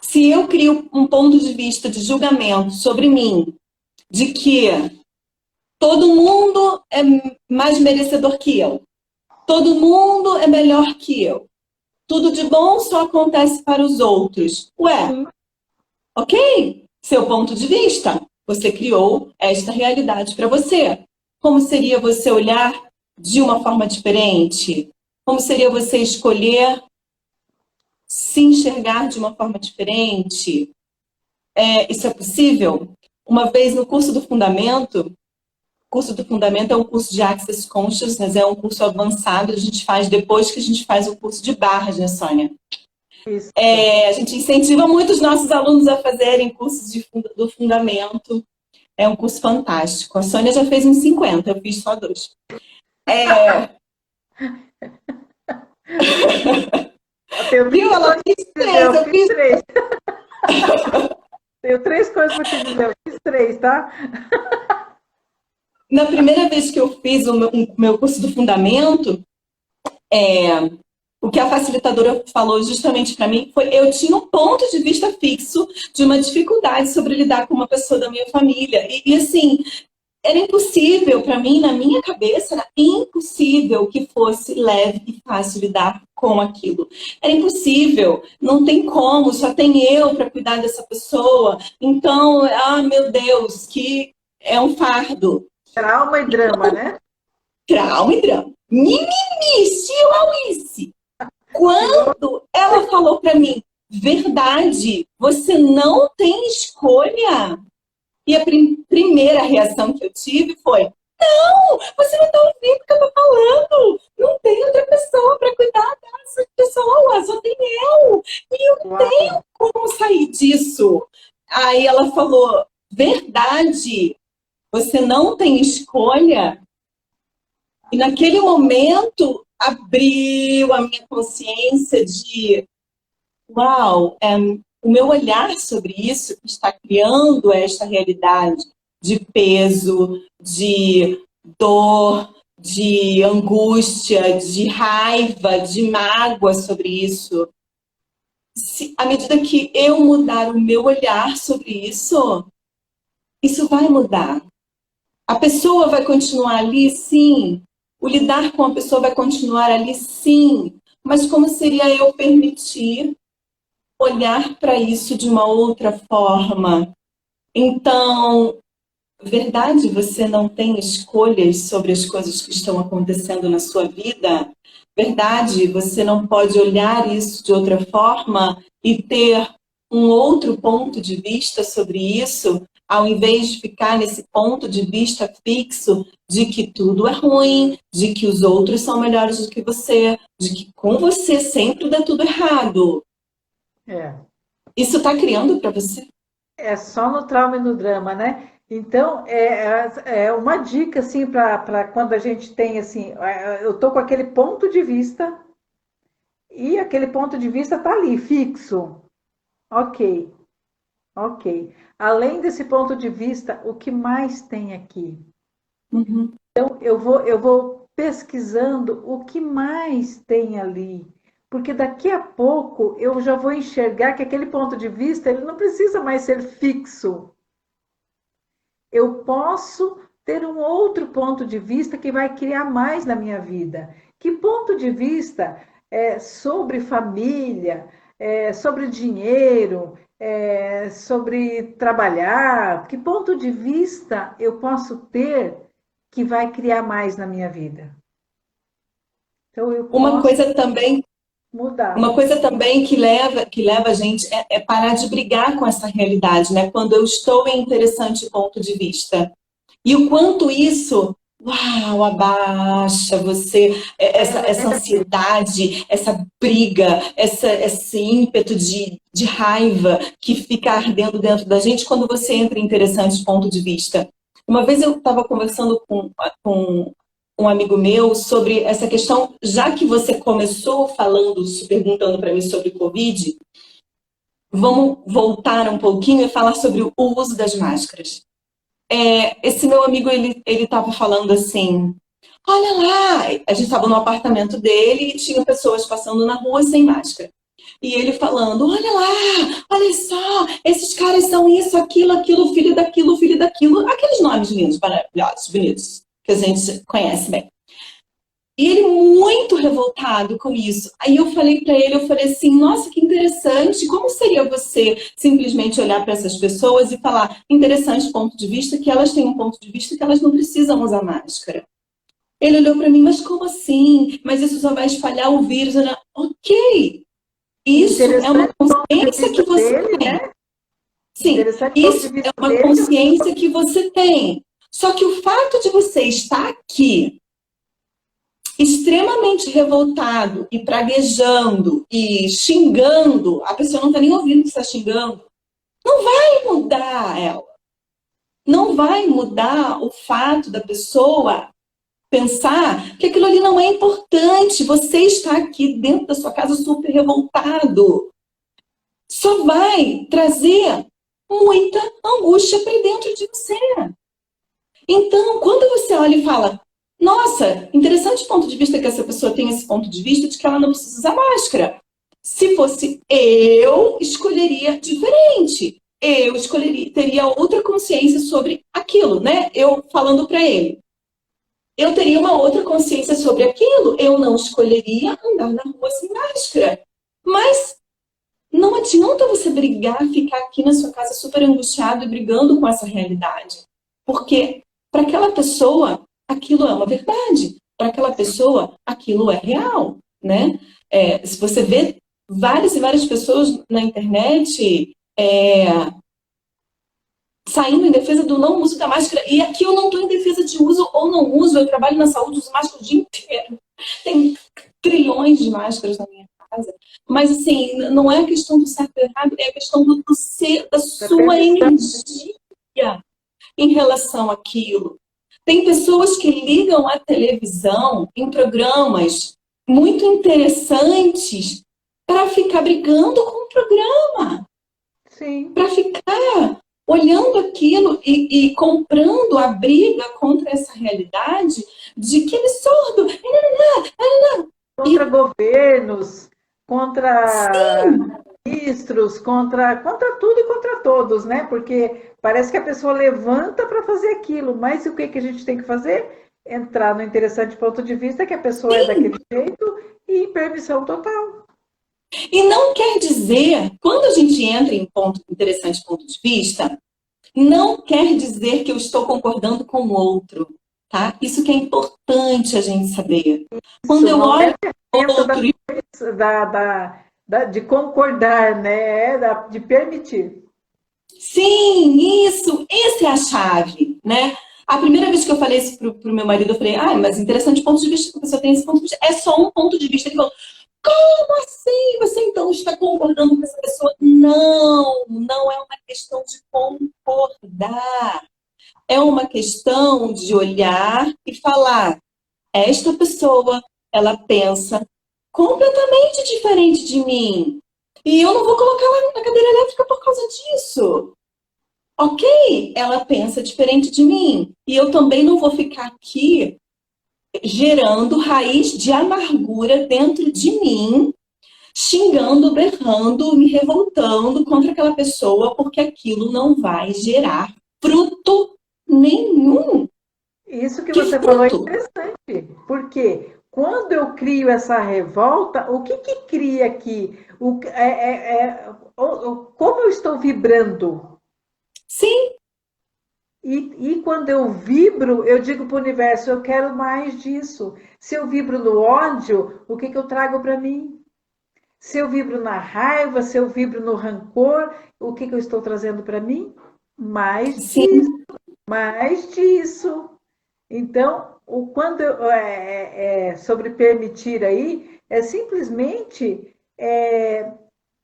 se eu crio um ponto de vista de julgamento sobre mim, de que todo mundo é mais merecedor que eu, todo mundo é melhor que eu, tudo de bom só acontece para os outros. Ué, Sim, ok, seu ponto de vista. Você criou esta realidade para você. Como seria você olhar de uma forma diferente? Como seria você escolher se enxergar de uma forma diferente? Isso é possível? Uma vez no curso do Fundamento é um curso de Access Consciousness, é um curso avançado, a gente faz depois que a gente faz o curso de barras, né, Sônia? isso. A gente incentiva muito os nossos alunos a fazerem cursos do Fundamento. É um curso fantástico. A Sônia já fez uns 50, eu fiz só 2. Eu tenho Viu? 20 Ela coisas fez para dizer, 3, eu eu fiz fiz. três. Tenho três coisas para te dizer, eu fiz três, tá? Na primeira vez que eu fiz o meu curso do Fundamento, o que a facilitadora falou justamente para mim foi: eu tinha um ponto de vista fixo de uma dificuldade sobre lidar com uma pessoa da minha família. E assim, era impossível para mim, na minha cabeça, era impossível que fosse leve e fácil lidar com aquilo. Era impossível, não tem como, só tem eu para cuidar dessa pessoa. Então, meu Deus, que é um fardo. Trauma e drama, né? Trauma e drama. Mimimi, chihuahuice. Chegou. Quando ela falou para mim, verdade, você não tem escolha. E a primeira reação que eu tive foi: não, você não está ouvindo o que eu estou falando. Não tem outra pessoa para cuidar dessa pessoa, só tem eu. E eu não Uau. tenho como sair disso. Aí ela falou: verdade, você não tem escolha. E naquele momento abriu a minha consciência de: uau, o meu olhar sobre isso está criando esta realidade de peso, de dor, de angústia, de raiva, de mágoa sobre isso. À medida que eu mudar o meu olhar sobre isso vai mudar. A pessoa vai continuar ali, sim. O lidar com a pessoa vai continuar ali, sim. Mas como seria eu permitir olhar para isso de uma outra forma? Então, verdade, você não tem escolhas sobre as coisas que estão acontecendo na sua vida? Verdade, você não pode olhar isso de outra forma e ter um outro ponto de vista sobre isso, ao invés de ficar nesse ponto de vista fixo de que tudo é ruim, de que os outros são melhores do que você, de que com você sempre dá tudo errado. É. Isso está criando para você? É só no trauma e no drama, né? Então, é uma dica, assim, para quando a gente tem, assim, eu tô com aquele ponto de vista e aquele ponto de vista tá ali, fixo. Ok, ok. Além desse ponto de vista, o que mais tem aqui? Uhum. Então, eu vou pesquisando o que mais tem ali. Porque daqui a pouco eu já vou enxergar que aquele ponto de vista ele não precisa mais ser fixo. Eu posso ter um outro ponto de vista que vai criar mais na minha vida. Que ponto de vista é sobre família, sobre dinheiro, sobre trabalhar? Que ponto de vista eu posso ter que vai criar mais na minha vida? Então eu Uma posso coisa também mudar. Uma coisa também que leva a gente é parar de brigar com essa realidade, né? Quando eu estou em interessante ponto de vista. E o quanto isso, uau, abaixa você, essa ansiedade, essa briga, esse ímpeto de raiva que fica ardendo dentro da gente quando você entra em interessante ponto de vista. Uma vez eu estava conversando com um amigo meu sobre essa questão, já que você começou falando, se perguntando para mim sobre Covid, vamos voltar um pouquinho e falar sobre o uso das máscaras. Esse meu amigo, ele estava falando assim, olha lá, a gente estava no apartamento dele e tinha pessoas passando na rua sem máscara. E ele falando, olha lá, olha só, esses caras são isso, aquilo, filho daquilo, aqueles nomes lindos, maravilhosos, bonitos, que a gente conhece bem. E ele muito revoltado com isso. Aí eu falei para ele, eu falei assim, nossa, que interessante, como seria você simplesmente olhar para essas pessoas e falar, interessante ponto de vista, que elas têm um ponto de vista que elas não precisam usar máscara. Ele olhou para mim, mas como assim? Mas isso só vai espalhar o vírus. Eu, ok, isso é uma consciência que você Dele, tem. né? Sim, Interessante ponto de isso é vista uma dele. consciência que você tem. Só que o fato de você estar aqui extremamente revoltado e praguejando e xingando, a pessoa não está nem ouvindo que está xingando, não vai mudar ela. Não vai mudar o fato da pessoa pensar que aquilo ali não é importante. Você está aqui dentro da sua casa super revoltado. Só vai trazer muita angústia para dentro de você. Então, quando você olha e fala, nossa, interessante ponto de vista que essa pessoa tem esse ponto de vista de que ela não precisa usar máscara. Se fosse eu, escolheria diferente. Eu escolheria, teria outra consciência sobre aquilo, né? Eu falando para ele. Eu teria uma outra consciência sobre aquilo. Eu não escolheria andar na rua sem máscara. Mas não adianta você brigar, ficar aqui na sua casa super angustiado e brigando com essa realidade. Porque para aquela pessoa, aquilo é uma verdade. Para aquela pessoa, aquilo é real, né? Se você vê várias e várias pessoas na internet saindo em defesa do não uso da máscara, e aqui eu não estou em defesa de uso ou não uso, eu trabalho na saúde, uso máscara o dia inteiro. Tem trilhões de máscaras na minha casa. Mas, assim, não é a questão do certo ou errado, é a questão da sua energia em relação àquilo. Tem pessoas que ligam a televisão em programas muito interessantes para ficar brigando com o programa. Sim. Para ficar olhando aquilo e comprando a briga contra essa realidade de que absurdo! Contra governos, contra Sim, ministros, contra tudo e contra todos, né? Porque parece que a pessoa levanta para fazer aquilo, mas o que, que a gente tem que fazer? Entrar no interessante ponto de vista que a pessoa é daquele jeito e permissão total. e não quer dizer, quando a gente entra em interessante ponto de vista, não quer dizer que eu estou concordando com o outro, tá? Isso que é importante a gente saber. Quando eu olho o outro e de concordar, né? De permitir. sim, isso, essa é a chave, né? A primeira vez que eu falei isso pro meu marido, eu falei, mas interessante ponto de vista, que a pessoa tem esse ponto de vista. É só um ponto de vista. Ele falou, Como assim? Você então está concordando com essa pessoa? Não, não é uma questão de concordar. É uma questão de olhar e falar, esta pessoa, ela pensa completamente diferente de mim. E eu não vou colocar ela na cadeira elétrica por causa disso. Ok, ela pensa diferente de mim. E eu também não vou ficar aqui gerando raiz de amargura dentro de mim, xingando, berrando, me revoltando contra aquela pessoa, porque aquilo não vai gerar fruto nenhum. Isso que Que você falou é fruto? interessante, porque quando eu crio essa revolta, o que que cria aqui? Como eu estou vibrando? Sim. E quando eu vibro, eu digo para o universo, eu quero mais disso. Se eu vibro no ódio, o que que eu trago para mim? Se eu vibro na raiva, se eu vibro no rancor, o que que eu estou trazendo para mim? Mais disso, Sim. mais disso. Então, sobre permitir aí, é simplesmente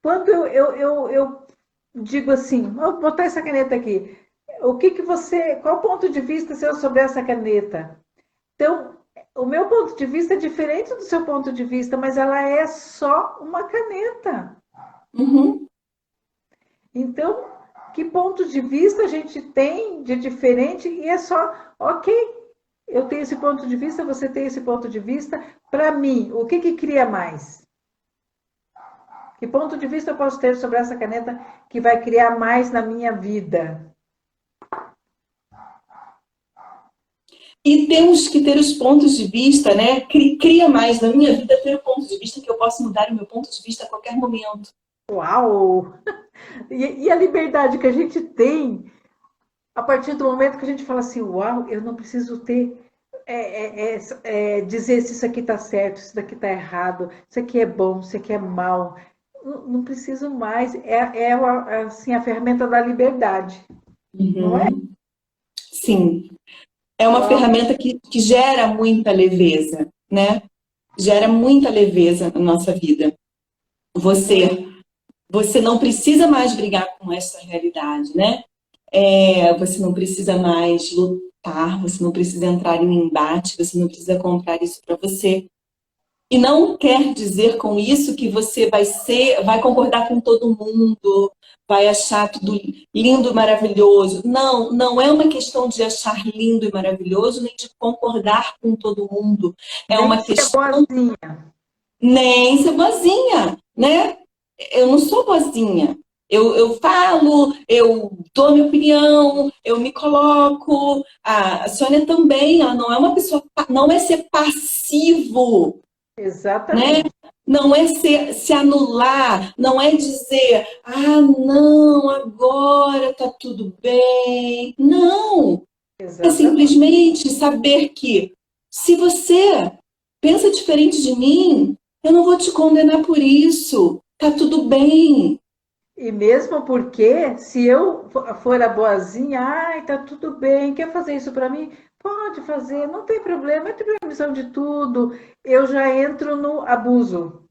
quando eu digo assim, vou botar essa caneta aqui. Qual o ponto de vista seu sobre essa caneta? Então, o meu ponto de vista é diferente do seu ponto de vista, mas ela é só uma caneta. Uhum. Então, que ponto de vista a gente tem de diferente e é só, ok, eu tenho esse ponto de vista, você tem esse ponto de vista. Para mim, o que que cria mais? Que ponto de vista eu posso ter sobre essa caneta que vai criar mais na minha vida? E temos que ter os pontos de vista, né? Cria mais na minha vida ter o ponto de vista que eu posso mudar o meu ponto de vista a qualquer momento. Uau! E a liberdade que a gente tem a partir do momento que a gente fala assim, uau, eu não preciso ter dizer se isso aqui está certo, se isso aqui está errado, isso aqui é bom, isso aqui é mal. Não, não preciso mais. Assim, a ferramenta da liberdade, não é? Uhum. Sim. É uma Uau, ferramenta que gera muita leveza, né? Gera muita leveza na nossa vida. Você, você não precisa mais brigar com essa realidade, né? Você não precisa mais lutar, você não precisa entrar em embate, você não precisa comprar isso para você. E não quer dizer com isso que você vai concordar com todo mundo, vai achar tudo lindo e maravilhoso. Não, não é uma questão de achar lindo e maravilhoso, nem de concordar com todo mundo. É nem uma ser questão boazinha. nem ser boazinha, né? Eu não sou boazinha. Eu falo, eu dou minha opinião, eu me coloco. A Sônia também, ela não é uma pessoa, não é ser passivo, né? Exatamente, Não é se anular, não é dizer, ah, não, agora tá tudo bem. Não, é exatamente. simplesmente saber que se você pensa diferente de mim, eu não vou te condenar por isso. Tá tudo bem. E mesmo porque, se eu for a boazinha, ai, tá tudo bem, quer fazer isso para mim? Pode fazer, não tem problema, eu tenho permissão de tudo. Eu já entro no abuso.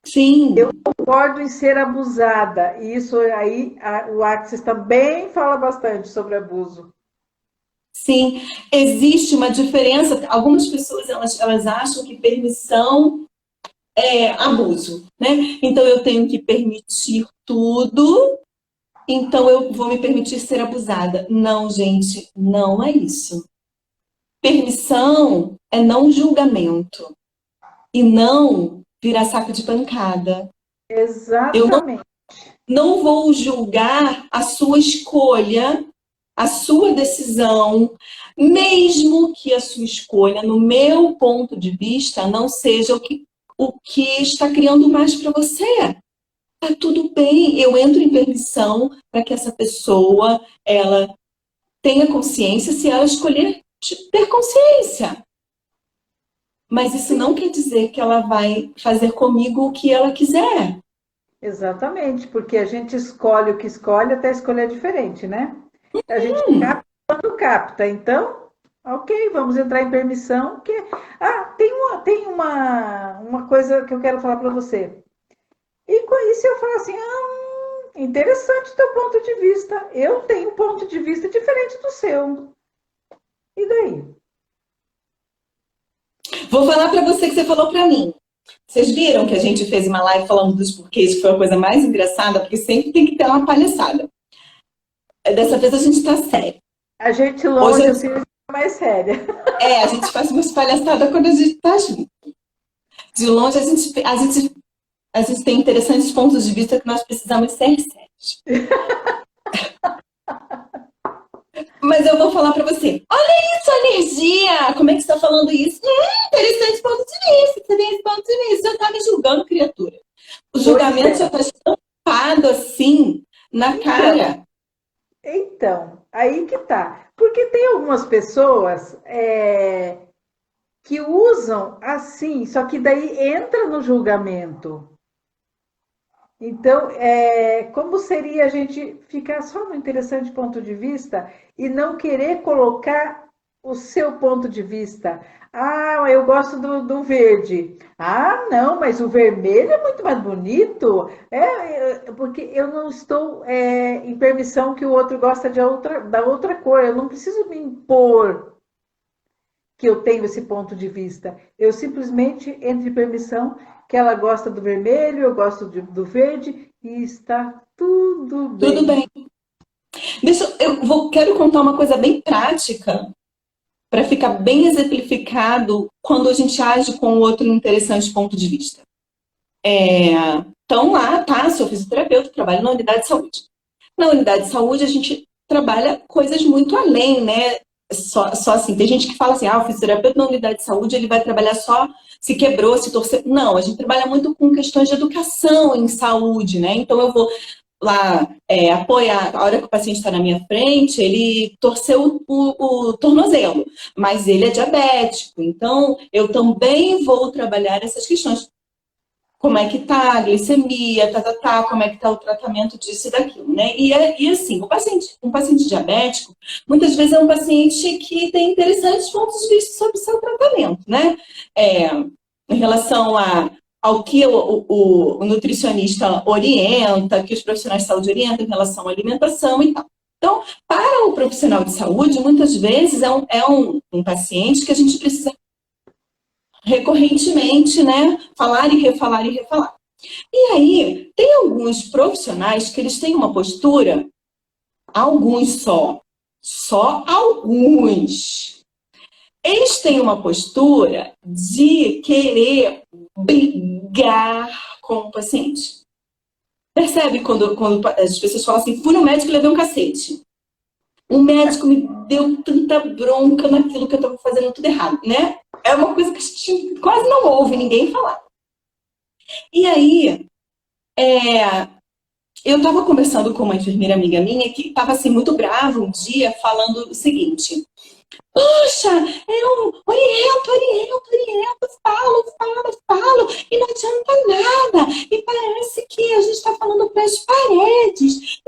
Sim, Concordo em ser abusada. E isso aí, o Axis também fala bastante sobre abuso. sim. Existe uma diferença. Algumas pessoas elas acham que permissão é abuso, né? Então eu tenho que permitir tudo, então eu vou me permitir ser abusada. Não, gente, não é isso. Permissão é não julgamento e não virar saco de pancada. Eu Exatamente. não vou julgar a sua escolha, a sua decisão, mesmo que a sua escolha, no meu ponto de vista, não seja o que está criando mais para você. Tá tudo bem, eu entro em permissão para que essa pessoa ela tenha consciência se ela escolher ter consciência. Mas isso Sim, não quer dizer que ela vai fazer comigo o que ela quiser. exatamente, porque a gente escolhe o que escolhe até escolher diferente, né? A gente capta quando capta, então, Ok, vamos entrar em permissão. Tem uma coisa que eu quero falar para você. E se eu falar assim, interessante o teu ponto de vista. Eu tenho um ponto de vista diferente do seu. E daí? Vou falar para você que você falou para mim. Vocês viram que a gente fez uma live falando dos porquês, que foi a coisa mais engraçada, porque sempre tem que ter uma palhaçada. Dessa vez a gente está sério. A gente Hoje, longe, assim, é mais séria. a gente faz umas palhaçadas quando a gente está junto. De longe, a gente tem interessantes pontos de vista que nós precisamos ser sérios. Mas eu vou falar para você. Olha isso, alergia! Como é que você está falando isso? Interessante ponto de vista. Você tem esse ponto de vista. Você está me julgando, criatura. O julgamento já está estampado assim na cara. Então, aí que tá. Porque tem algumas pessoas que usam assim, só que daí entra no julgamento. Então, como seria a gente ficar só no interessante ponto de vista e não querer colocar o seu ponto de vista? Ah, eu gosto do verde. Ah, não, mas o vermelho é muito mais bonito. Porque eu não estou em permissão que o outro gosta da outra cor. Eu não preciso me impor que eu tenho esse ponto de vista. Eu simplesmente entro em permissão que ela gosta do vermelho, eu gosto do verde e está tudo bem. Tudo bem. Quero contar uma coisa bem prática para ficar bem exemplificado quando a gente age com o outro em interessante ponto de vista. Então lá, tá, sou fisioterapeuta, trabalho na unidade de saúde. Na unidade de saúde a gente trabalha coisas muito além, né? Só assim, tem gente que fala assim, o fisioterapeuta na unidade de saúde ele vai trabalhar só se quebrou, se torceu. Não, a gente trabalha muito com questões de educação em saúde, né? Então eu vou lá apoiar, a hora que o paciente está na minha frente, ele torceu o tornozelo, mas ele é diabético, então eu também vou trabalhar essas questões. Como é que tá a glicemia, como é que tá o tratamento disso e daquilo, né? E assim, um paciente diabético, muitas vezes é um paciente que tem interessantes pontos de vista sobre o seu tratamento, né? Em relação ao que o nutricionista orienta, que os profissionais de saúde orientam em relação à alimentação e tal. Então, para o profissional de saúde, muitas vezes é um paciente que a gente precisa recorrentemente, né, falar e refalar e refalar. E aí, tem alguns profissionais que eles têm uma postura, alguns só alguns. Eles têm uma postura de querer brigar com o paciente. Percebe quando as pessoas falam assim, fui no médico e levei um cacete. O médico me deu tanta bronca naquilo que eu estava fazendo tudo errado, né? É uma coisa que a gente quase não ouve ninguém falar. E aí, eu estava conversando com uma enfermeira amiga minha que estava assim, muito brava um dia, falando o seguinte: poxa, eu oriento, falo, e não adianta nada. E parece que a gente está falando para as paredes.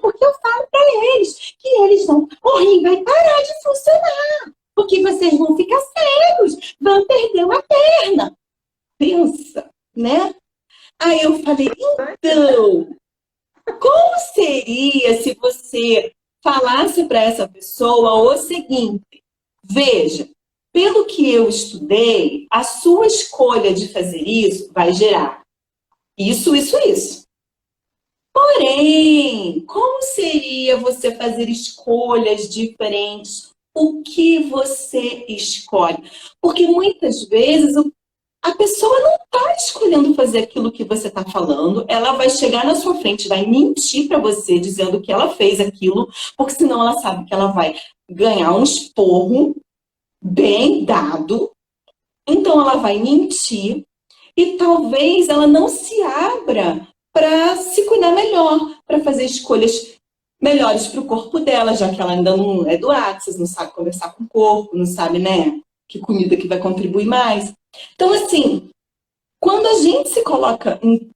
Porque eu falo para eles que eles vão, o rim vai parar de funcionar. Porque vocês vão ficar cegos, vão perder uma perna. Pensa, né? Aí eu falei, então, como seria se você falasse para essa pessoa o seguinte: veja, pelo que eu estudei, a sua escolha de fazer isso vai gerar isso. Porém, como seria você fazer escolhas diferentes? O que você escolhe? Porque muitas vezes a pessoa não está escolhendo fazer aquilo que você está falando, ela vai chegar na sua frente, vai mentir para você dizendo que ela fez aquilo, porque senão ela sabe que ela vai ganhar um esporro bem dado, então ela vai mentir e talvez ela não se abra para se cuidar melhor, para fazer escolhas melhores para o corpo dela, já que ela ainda não é do Axis, não sabe conversar com o corpo, não sabe, né, que comida que vai contribuir mais. Então, assim, quando a gente se coloca em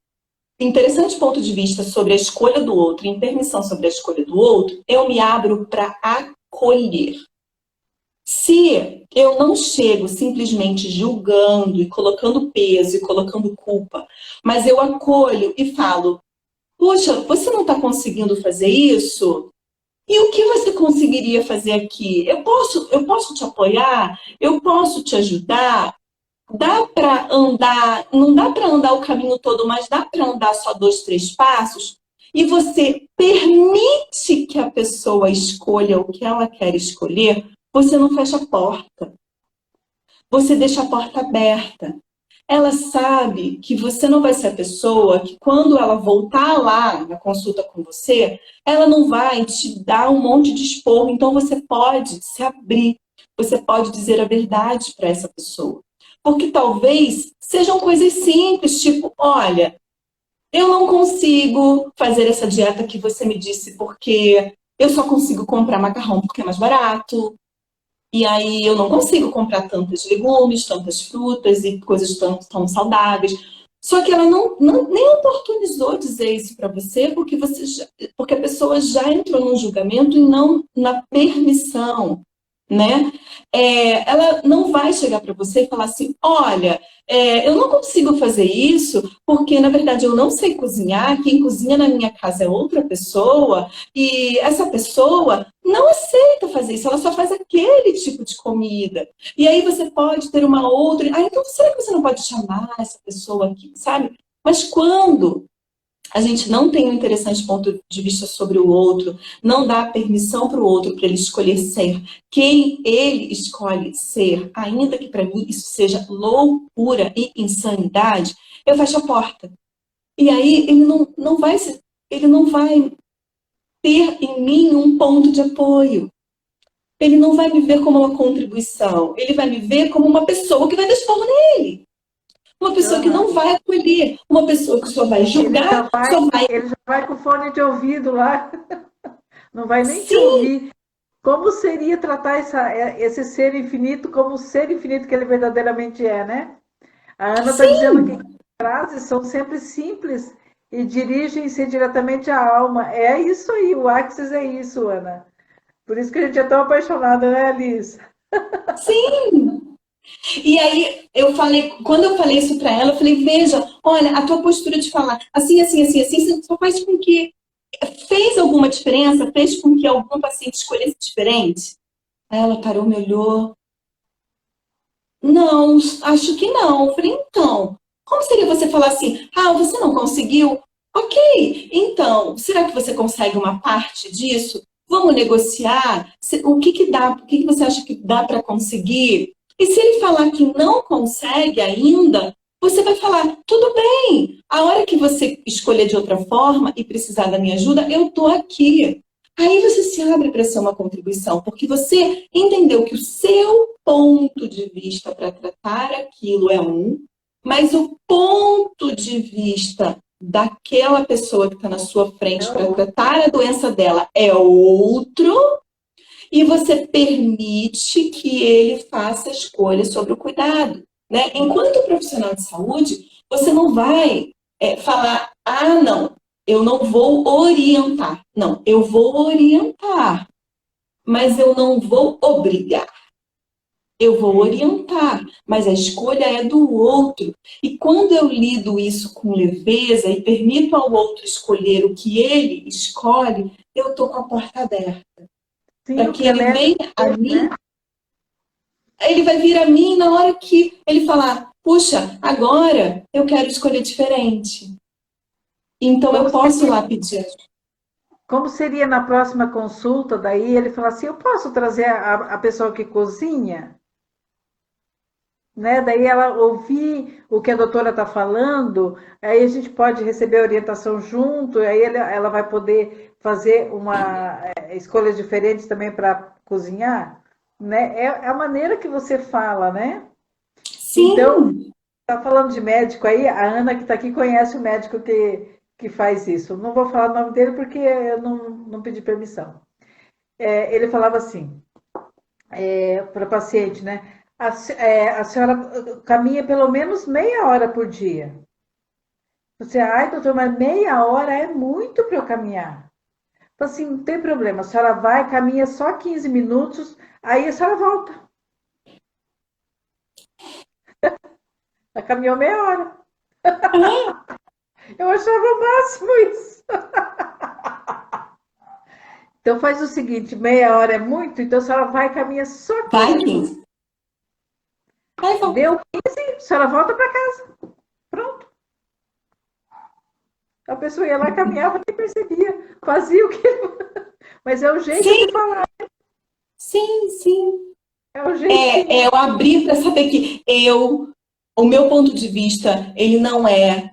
interessante ponto de vista sobre a escolha do outro, em permissão sobre a escolha do outro, eu me abro para acolher. Se eu não chego simplesmente julgando e colocando peso e colocando culpa, mas eu acolho e falo, puxa, você não está conseguindo fazer isso? E o que você conseguiria fazer aqui? Eu posso te apoiar? Eu posso te ajudar? Dá para andar, não dá para andar o caminho todo, mas dá para andar só 2, 3 passos? E você permite que a pessoa escolha o que ela quer escolher, você não fecha a porta, você deixa a porta aberta. Ela sabe que você não vai ser a pessoa que, quando ela voltar lá na consulta com você, ela não vai te dar um monte de esporro. Então, você pode se abrir, você pode dizer a verdade para essa pessoa. Porque talvez sejam coisas simples, tipo, olha, eu não consigo fazer essa dieta que você me disse porque eu só consigo comprar macarrão porque é mais barato. E aí eu não consigo comprar tantos legumes, tantas frutas e coisas tão saudáveis. Só que ela nem oportunizou dizer isso para você, porque a pessoa já entrou num julgamento e não na permissão, né? Ela não vai chegar para você e falar assim, olha, eu não consigo fazer isso porque, na verdade, eu não sei cozinhar, quem cozinha na minha casa é outra pessoa, e essa pessoa não aceita fazer isso, ela só faz aquele tipo de comida. E aí você pode ter uma outra... Ah, então será que você não pode chamar essa pessoa aqui, sabe? Mas quando a gente não tem um interessante ponto de vista sobre o outro, não dá permissão para o outro para ele escolher ser quem ele escolhe ser, ainda que para mim isso seja loucura e insanidade, eu fecho a porta. E aí ele não vai ter em mim um ponto de apoio. Ele não vai me ver como uma contribuição, ele vai me ver como uma pessoa que vai dispor nele. Uma pessoa que Aham. não vai acolher, uma pessoa que só vai julgar, só vai... Ele já vai com fone de ouvido lá, não vai nem te Sim, ouvir. Como seria tratar esse ser infinito como o ser infinito que ele verdadeiramente é, né? A Ana está dizendo que sim, as frases são sempre simples e dirigem-se diretamente à alma. É isso aí, o Axis é isso, Ana. Por isso que a gente é tão apaixonada, né, Alice? sim. E aí eu falei, quando eu falei isso para ela, eu falei, veja, olha, a tua postura de falar assim, assim, assim, assim, só faz com que fez alguma diferença, fez com que algum paciente escolhesse diferente. Aí ela parou, me olhou. Não, acho que não. Eu falei, então, como seria você falar assim, ah, você não conseguiu? Ok, então, será que você consegue uma parte disso? Vamos negociar? O que que dá? O que que você acha que dá para conseguir? E se ele falar que não consegue ainda, você vai falar, tudo bem, a hora que você escolher de outra forma e precisar da minha ajuda, eu estou aqui. Aí você se abre para ser uma contribuição, porque você entendeu que o seu ponto de vista para tratar aquilo é um, mas o ponto de vista daquela pessoa que está na sua frente para tratar a doença dela é outro, e você permite que ele faça a escolha sobre o cuidado. Né? Enquanto profissional de saúde, você não vai falar, ah, não, eu não vou orientar. Não, eu vou orientar, mas eu não vou obrigar. Eu vou orientar, mas a escolha é do outro. E quando eu lido isso com leveza e permito ao outro escolher o que ele escolhe, eu estou com a porta aberta. Sim, Para o que que é ele leve, venha a né? mim, ele vai vir a mim na hora que ele falar, puxa, agora eu quero escolher diferente. Então Como eu posso ir seria, lá pedir. como seria na próxima consulta? Daí ele fala assim: eu posso trazer a pessoa que cozinha? Né? Daí ela ouvir o que a doutora está falando, aí a gente pode receber orientação junto, aí ela vai poder fazer uma escolhas diferentes também para cozinhar, né? É a maneira que você fala, né? Então, Sim, tá falando de médico aí, a Ana que está aqui conhece o médico que faz isso. Não vou falar o nome dele porque eu não pedi permissão. Ele falava assim, para paciente, né? A senhora caminha pelo menos meia hora por dia. Você, ai, doutor, mas meia hora é muito para eu caminhar. Então, assim, não tem problema. A senhora vai, caminha só 15 minutos, Aí a senhora volta. Ela caminhou meia hora. Eu achava o máximo isso. Então faz o seguinte, meia hora é muito, então a senhora vai e caminha só Vai, 15 minutos. 15. Vai, volta. Deu 15, a senhora volta para casa. Pronto. A pessoa ia lá, caminhava, nem percebia. Fazia o que... Mas é o jeito Sim, de falar, sim, sim. é o jeitinho. É eu abrir para saber que o meu ponto de vista, ele não é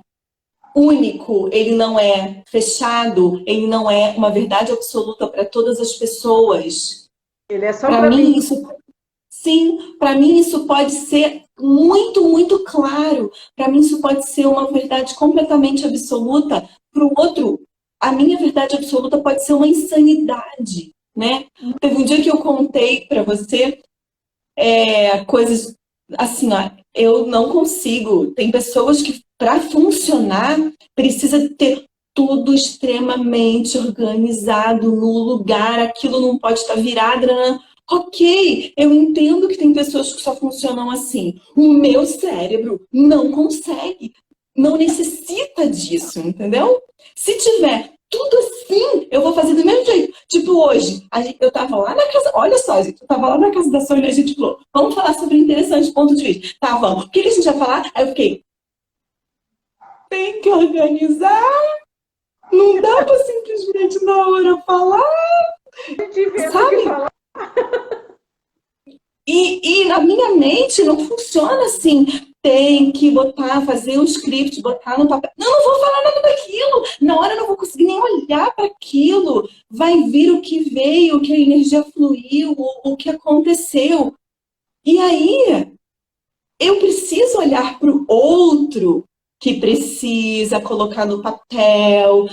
único, ele não é fechado, ele não é uma verdade absoluta para todas as pessoas. Ele é só Para para mim, mim. isso, sim, para mim isso pode ser muito, muito claro. Para mim isso pode ser uma verdade completamente absoluta. Para o outro, a minha verdade absoluta pode ser uma insanidade, né? Teve um dia que eu contei para você coisas assim, ó, eu não consigo. Tem pessoas que, para funcionar, precisa ter tudo extremamente organizado no lugar, aquilo não pode estar virado. Né? Ok, eu entendo que tem pessoas que só funcionam assim. O meu cérebro não consegue, não necessita disso, entendeu? Se tiver tudo assim, eu vou fazer do mesmo jeito. Tipo, hoje, eu tava lá na casa, olha só, gente, eu tava lá na casa da Sônia e a gente falou, vamos falar sobre interessante ponto de vista. Tá, vamos. O que a gente vai falar? Aí eu fiquei, tem que organizar, não dá pra simplesmente na hora falar, A gente inventa o que sabe? falar. E na minha mente não funciona assim. Tem que botar, fazer um script, botar no papel. Não, não vou falar nada daquilo. Na hora eu não vou conseguir nem olhar para aquilo. Vai vir o que veio, o que a energia fluiu, o que aconteceu. E aí eu preciso olhar para o outro que precisa colocar no papel,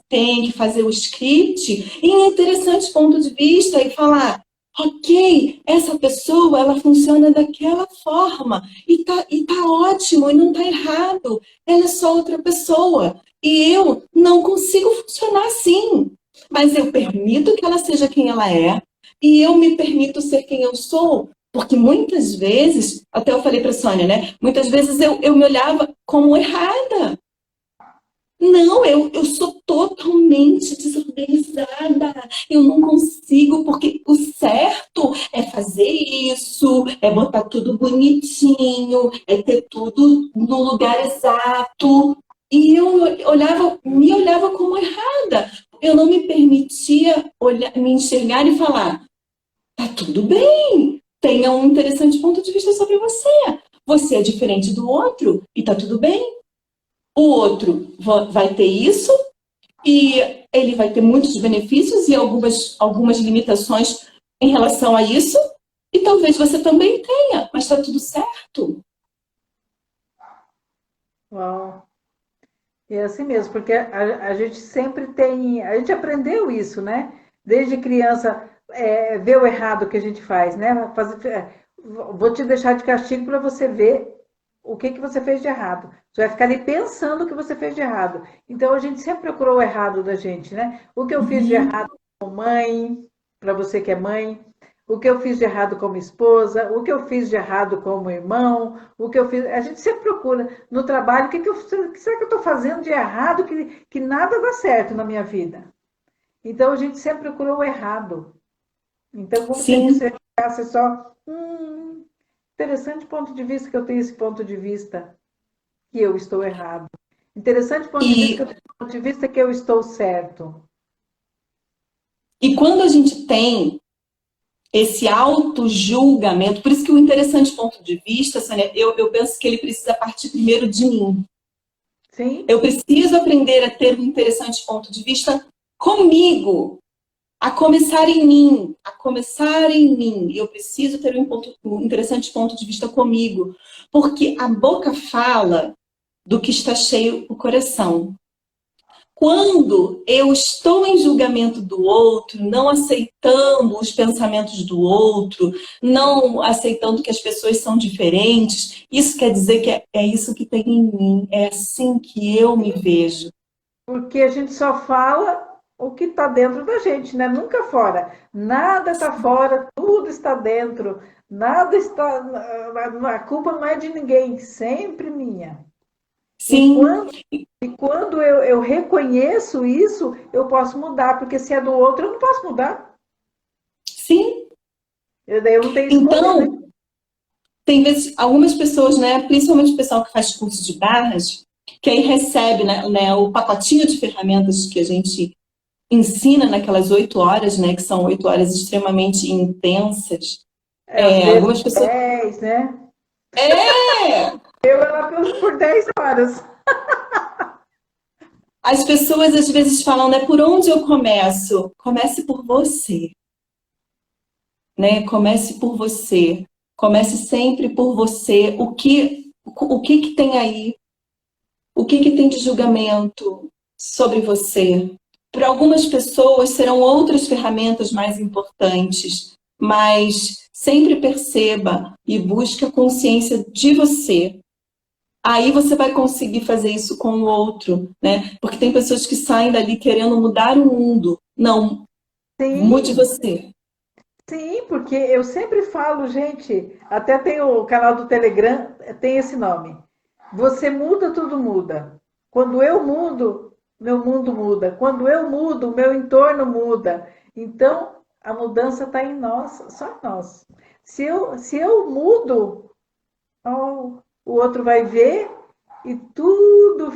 tem que fazer o script, em um interessante ponto de vista e falar, ok, essa pessoa ela funciona daquela forma e tá ótimo e não tá errado. Ela é só outra pessoa e eu não consigo funcionar assim. Mas eu permito que ela seja quem ela é e eu me permito ser quem eu sou. Porque muitas vezes, até eu falei para a Sônia, né? Muitas vezes eu me olhava como errada. Não, eu sou totalmente desorganizada. Eu não consigo, porque o certo é fazer isso, é botar tudo bonitinho, é ter tudo no lugar exato. E eu me olhava como errada. Eu não me permitia me enxergar e falar, tá tudo bem, tenha um interessante ponto de vista sobre você. Você é diferente do outro e tá tudo bem. O outro vai ter isso e ele vai ter muitos benefícios e algumas limitações em relação a isso. E talvez você também tenha, mas tá tudo certo. Uau. É assim mesmo, porque a gente sempre tem. A gente aprendeu isso, né? Desde criança, ver o errado que a gente faz, né? Vou te deixar de castigo para você ver o que você fez de errado. Você vai ficar ali pensando o que você fez de errado. Então a gente sempre procurou o errado da gente, né? O que eu fiz de Uhum. errado como mãe, para você que é mãe, o que eu fiz de errado como esposa, o que eu fiz de errado como irmão, o que eu fiz. A gente sempre procura no trabalho, o que será que eu estou fazendo de errado que nada dá certo na minha vida? Então a gente sempre procurou o errado. Então, como se a gente Sim. ficasse só, interessante ponto de vista que eu tenho esse ponto de vista que eu estou errado. Interessante ponto de vista que E, eu tenho esse ponto de vista que eu estou certo. e quando a gente tem esse auto-julgamento, por isso que o interessante ponto de vista, Sônia, eu penso que ele precisa partir primeiro de mim. Sim? Eu preciso aprender a ter um interessante ponto de vista comigo, a começar em mim, a começar em mim. Eu preciso ter um interessante ponto de vista comigo, porque a boca fala do que está cheio o coração. Quando eu estou em julgamento do outro, não aceitando os pensamentos do outro, não aceitando que as pessoas são diferentes, isso quer dizer que é isso que tem em mim, é assim que eu me vejo. Porque a gente só fala o que está dentro da gente, né? Nunca fora. Nada está fora, tudo está dentro. Nada está. A culpa não é de ninguém, sempre minha. E Sim, quando eu reconheço isso, eu posso mudar, porque se é do outro, eu não posso mudar. sim. Daí eu não tenho escolha, né? Então, tem vezes, algumas pessoas, né, principalmente o pessoal que faz curso de barras, que aí recebe, né, o pacotinho de ferramentas que a gente ensina naquelas 8 horas, né, que são 8 horas extremamente intensas. Às vezes Algumas pessoas. 10, né? É! Eu ela por 10 horas. As pessoas às vezes falam, né, por onde eu começo? Comece por você, né? Comece por você. Comece sempre por você. O que tem aí? O que tem de julgamento sobre você? Para algumas pessoas serão outras ferramentas mais importantes, mas sempre perceba e busque a consciência de você. Aí você vai conseguir fazer isso com o outro, né? Porque tem pessoas que saem dali querendo mudar o mundo. Não, mude Sim, você. sim, porque eu sempre falo, gente, até tem o canal do Telegram, tem esse nome. Você muda, tudo muda. Quando eu mudo, meu mundo muda. Quando eu mudo, meu entorno muda. Então, a mudança está em nós, só em nós. Se eu mudo, oh, o outro vai ver e tudo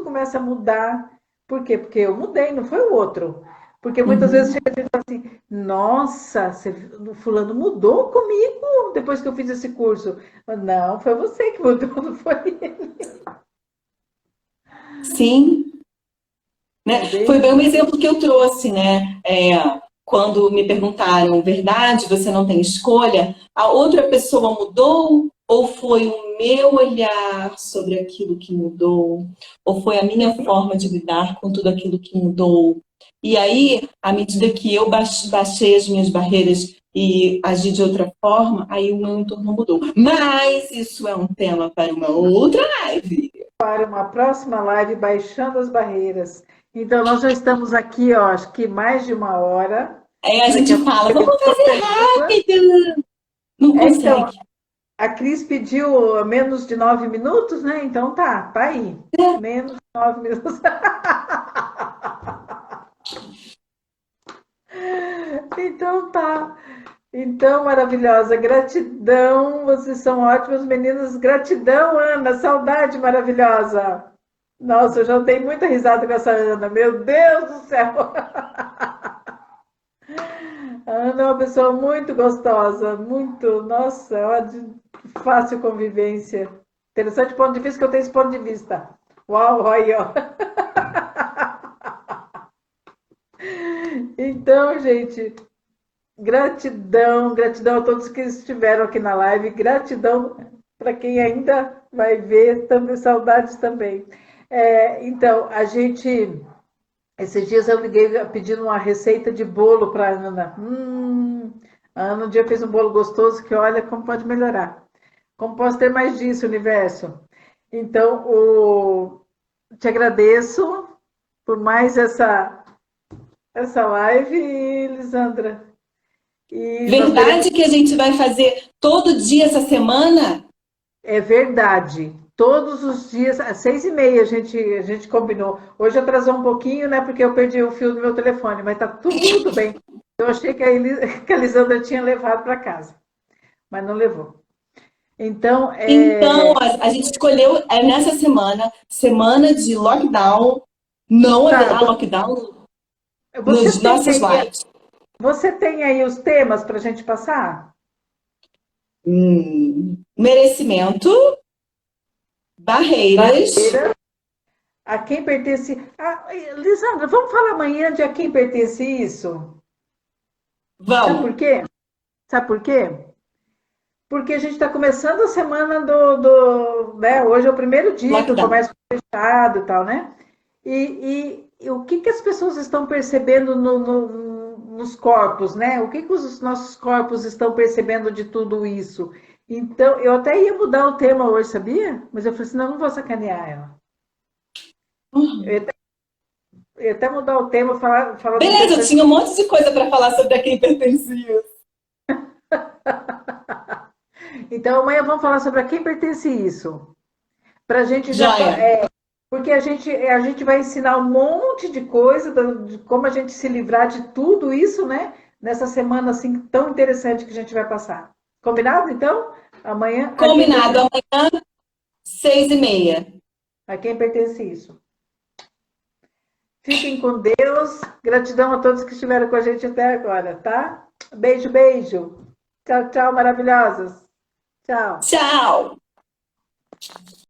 começa a mudar. Por quê? Porque eu mudei, não foi o outro. Porque muitas vezes Uhum. chega a gente e fala assim, nossa, o fulano mudou comigo depois que eu fiz esse curso. Não, foi você que mudou, não foi ele. Sim, É né? Foi bem. bem um exemplo que eu trouxe, né? Quando me perguntaram, verdade, você não tem escolha? A outra pessoa mudou? Ou foi o meu olhar sobre aquilo que mudou? Ou foi a minha forma de lidar com tudo aquilo que mudou? E aí, à medida que eu baixei as minhas barreiras e agi de outra forma, aí o meu entorno mudou. Mas isso é um tema para uma outra live. Para uma próxima live, baixando as barreiras. Então, nós já estamos aqui, ó, acho que mais de uma hora. Aí a Daqui a gente pouco fala, a gente vamos fazer continua. rápido. Não Então, consegue. a Cris pediu menos de 9 minutos, né? Então tá aí. Menos de 9 minutos. Então tá. Então, maravilhosa, gratidão, vocês são ótimas meninas, gratidão, Ana, saudade maravilhosa. Nossa, eu já dei muita risada com essa Ana, meu Deus do céu. A Ana é uma pessoa muito gostosa, muito, nossa, de fácil convivência. Interessante ponto de vista que eu tenho esse ponto de vista. Uau, aí, ó. Então, gente, gratidão, gratidão a todos que estiveram aqui na live, gratidão para quem ainda vai ver, também, saudades também. Então, esses dias eu liguei pedindo uma receita de bolo para a Ana. A Ana um dia fez um bolo gostoso que olha como pode melhorar. Como posso ter mais disso, universo? Então, te agradeço por mais essa live, Lisandra. E nós teremos. Verdade que a gente vai fazer todo dia essa semana? É verdade. Todos os dias, às 6h30 a gente combinou. Hoje atrasou um pouquinho, né? Porque eu perdi o fio do meu telefone, mas tá tudo bem. Eu achei que que a Lisandra tinha levado para casa, mas não levou. Então, Então, a gente escolheu nessa semana, semana de lockdown, não tá. haverá lockdown Você nos tem nossos aí, lives. você tem aí os temas para a gente passar? Merecimento, barreiras. Barreira. A quem pertence. Lisandra, vamos falar amanhã de a quem pertence isso? Sabe por Vamos, quê? Sabe por quê? Porque a gente está começando a semana do, né? Hoje é o primeiro dia que o lockdown. comércio foi fechado e tal, né? E o que as pessoas estão percebendo nos corpos, né? O que os nossos corpos estão percebendo de tudo isso? Então, eu até ia mudar o tema hoje, sabia? Mas eu falei assim, não vou sacanear ela. Uhum. até mudar o tema, falar do Beleza, eu interessante. tinha um monte de coisa para falar sobre a quem pertencia. Então, amanhã vamos falar sobre a quem pertence isso. Para a gente já. Joia. Porque a gente vai ensinar um monte de coisa, de como a gente se livrar de tudo isso, né? Nessa semana assim tão interessante que a gente vai passar. Combinado, então? Amanhã, Combinado, amanhã, 6h30. a quem pertence isso. Fiquem com Deus. Gratidão a todos que estiveram com a gente até agora, tá? Beijo, beijo. Tchau, tchau, maravilhosas. Tchau. Tchau!